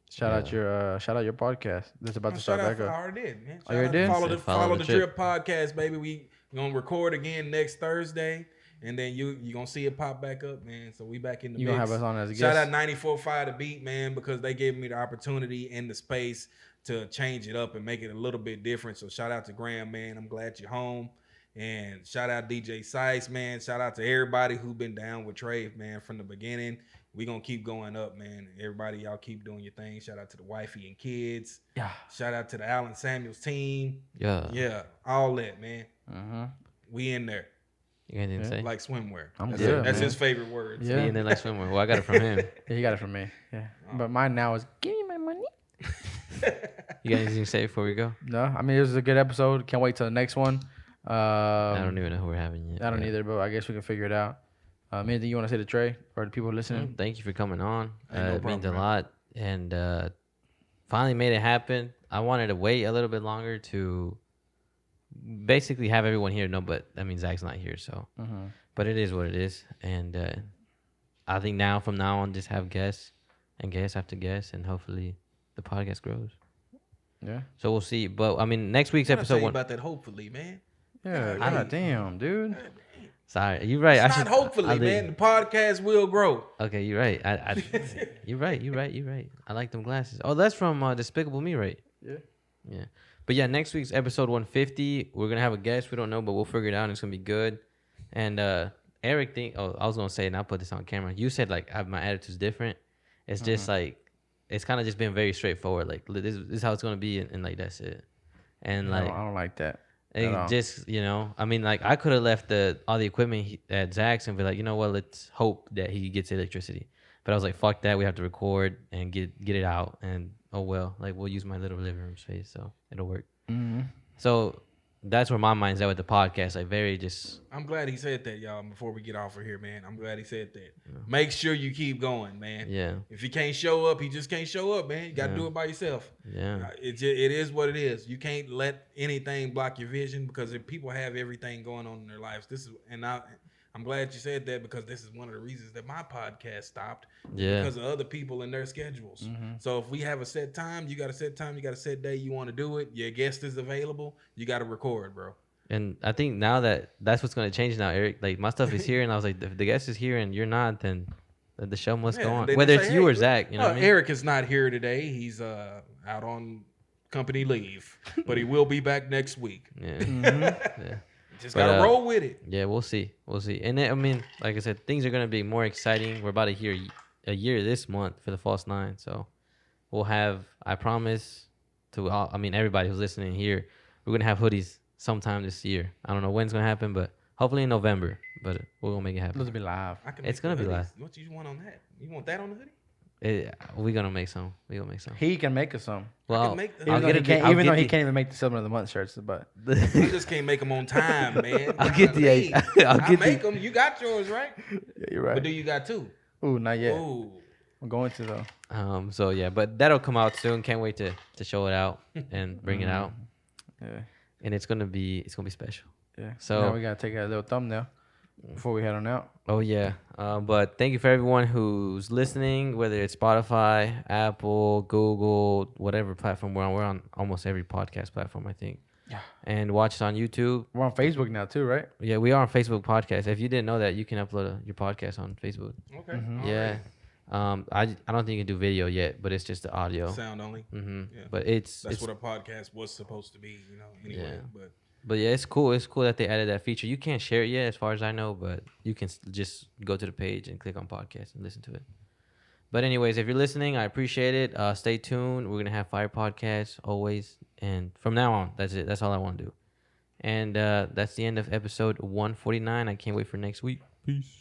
Shout out your podcast. That's about to start back I up. already did, man. Oh, you already did? Follow the Drip podcast, baby. We gonna record again next Thursday. And then you gonna see it pop back up, man. So we back in the mix. You gonna have us on as a guest. Shout out 94.5 The Beat, man, because they gave me the opportunity and the space to change it up and make it a little bit different. So shout out to Graham, man. I'm glad you're home. And shout out DJ Sice, man. Shout out to everybody who been down with Trey, man, from the beginning. We gonna keep going up, man. Everybody, y'all keep doing your thing. Shout out to the wifey and kids. Yeah. Shout out to the Allen Samuels team. Yeah. Yeah. All that, man. Mm-hmm. We in there. You got anything to say? Like swimwear. That's his favorite word. Yeah. And then like swimwear. Well, I got it from him. Yeah, he got it from me. Yeah. But mine now is give me my money. You got anything to say before we go? No, it was a good episode. Can't wait till the next one. I don't even know who we're having yet. I don't either, but I guess we can figure it out. Anything you want to say to Trey or the people listening? Thank you for coming on. No It means problem, a lot. And finally made it happen. I wanted to wait a little bit longer to basically have everyone here. No, but I mean, Zach's not here, so. Mm-hmm. But it is what it is. And I think from now on, just have guests and guests after guests, and hopefully the podcast grows. Yeah. So we'll see. But I mean, next week's episode about that, hopefully, man. Yeah. God damn, dude. Sorry, you're right. It's not hopefully, man. The podcast will grow. Okay, you're right. You're right. I like them glasses. Oh, that's from Despicable Me, right? Yeah. But yeah, next week's episode 150, we're gonna have a guest. We don't know, but we'll figure it out. And it's gonna be good. And Eric, I was gonna say, and I'll put this on camera. You said like my attitude's different. It's just like it's kind of just been very straightforward. Like this is how it's gonna be, and like that's it. And like I don't like that. just like I could have left all the equipment at Zach's and be like, you know what, let's hope that he gets electricity. But I was like, fuck that, we have to record and get it out. And oh well, like we'll use my little living room space, so it'll work. Mm-hmm. So that's where my mind's at with the podcast. Like very just. I'm glad he said that, y'all. Before we get off of here, man, I'm glad he said that. Make sure you keep going, man. Yeah. If you can't show up, he just can't show up, man. You got to do it by yourself. Yeah. It is what it is. You can't let anything block your vision because if people have everything going on in their lives, I'm glad you said that because this is one of the reasons that my podcast stopped. Yeah. Because of other people and their schedules. So if we have a set time, you got a set time, you got a set day, you want to do it, your guest is available, you got to record, bro. And I think now that's what's going to change now, Eric. Like my stuff is here, and I was like, if the guest is here and you're not, then the show must go on. Whether it's you or Zach, you know what I mean? Eric is not here today. He's out on company leave, but he will be back next week. Yeah. Yeah. Just gotta roll with it. Yeah, we'll see. And then, I mean, like I said, things are gonna be more exciting. We're about to hear a year this month for the False Nine, so we'll have. I promise to all. I mean, everybody who's listening here, we're gonna have hoodies sometime this year. I don't know when it's gonna happen, but hopefully in November. But we're gonna make it happen. Let's be live. It's gonna be live. What you want on that? You want that on the hoodie? We're gonna make some. He can make us some. Well, even though he can't even make the 7 of the month shirts, but I just can't make them on time, man. I'll get the. I'll make them. You got yours, right? Yeah, you're right. But do you got 2? Ooh, not yet. Ooh. I'm going to though. So yeah, but that'll come out soon. Can't wait to show it out and bring it out. Yeah. And it's gonna be special. Yeah. So now we gotta take a little thumbnail before we head on out. Oh yeah. But thank you for everyone who's listening, whether it's Spotify, Apple, Google, whatever platform we're on. We're on almost every podcast platform, I think. Yeah. And watch us on YouTube. We're on Facebook now too, right? Yeah, we are on Facebook Podcast. If you didn't know that, you can upload your podcast on Facebook. Okay. Mm-hmm. Yeah. Right. I don't think you can do video yet, but it's just the audio. Sound only. Mm-hmm. Yeah. But that's what a podcast was supposed to be, anyway. Yeah. But yeah, it's cool. It's cool that they added that feature. You can't share it yet, as far as I know, but you can just go to the page and click on podcast and listen to it. But anyways, if you're listening, I appreciate it. Stay tuned. We're gonna have fire podcasts always, and from now on, that's it. That's all I want to do. And that's the end of episode 149. I can't wait for next week. Peace.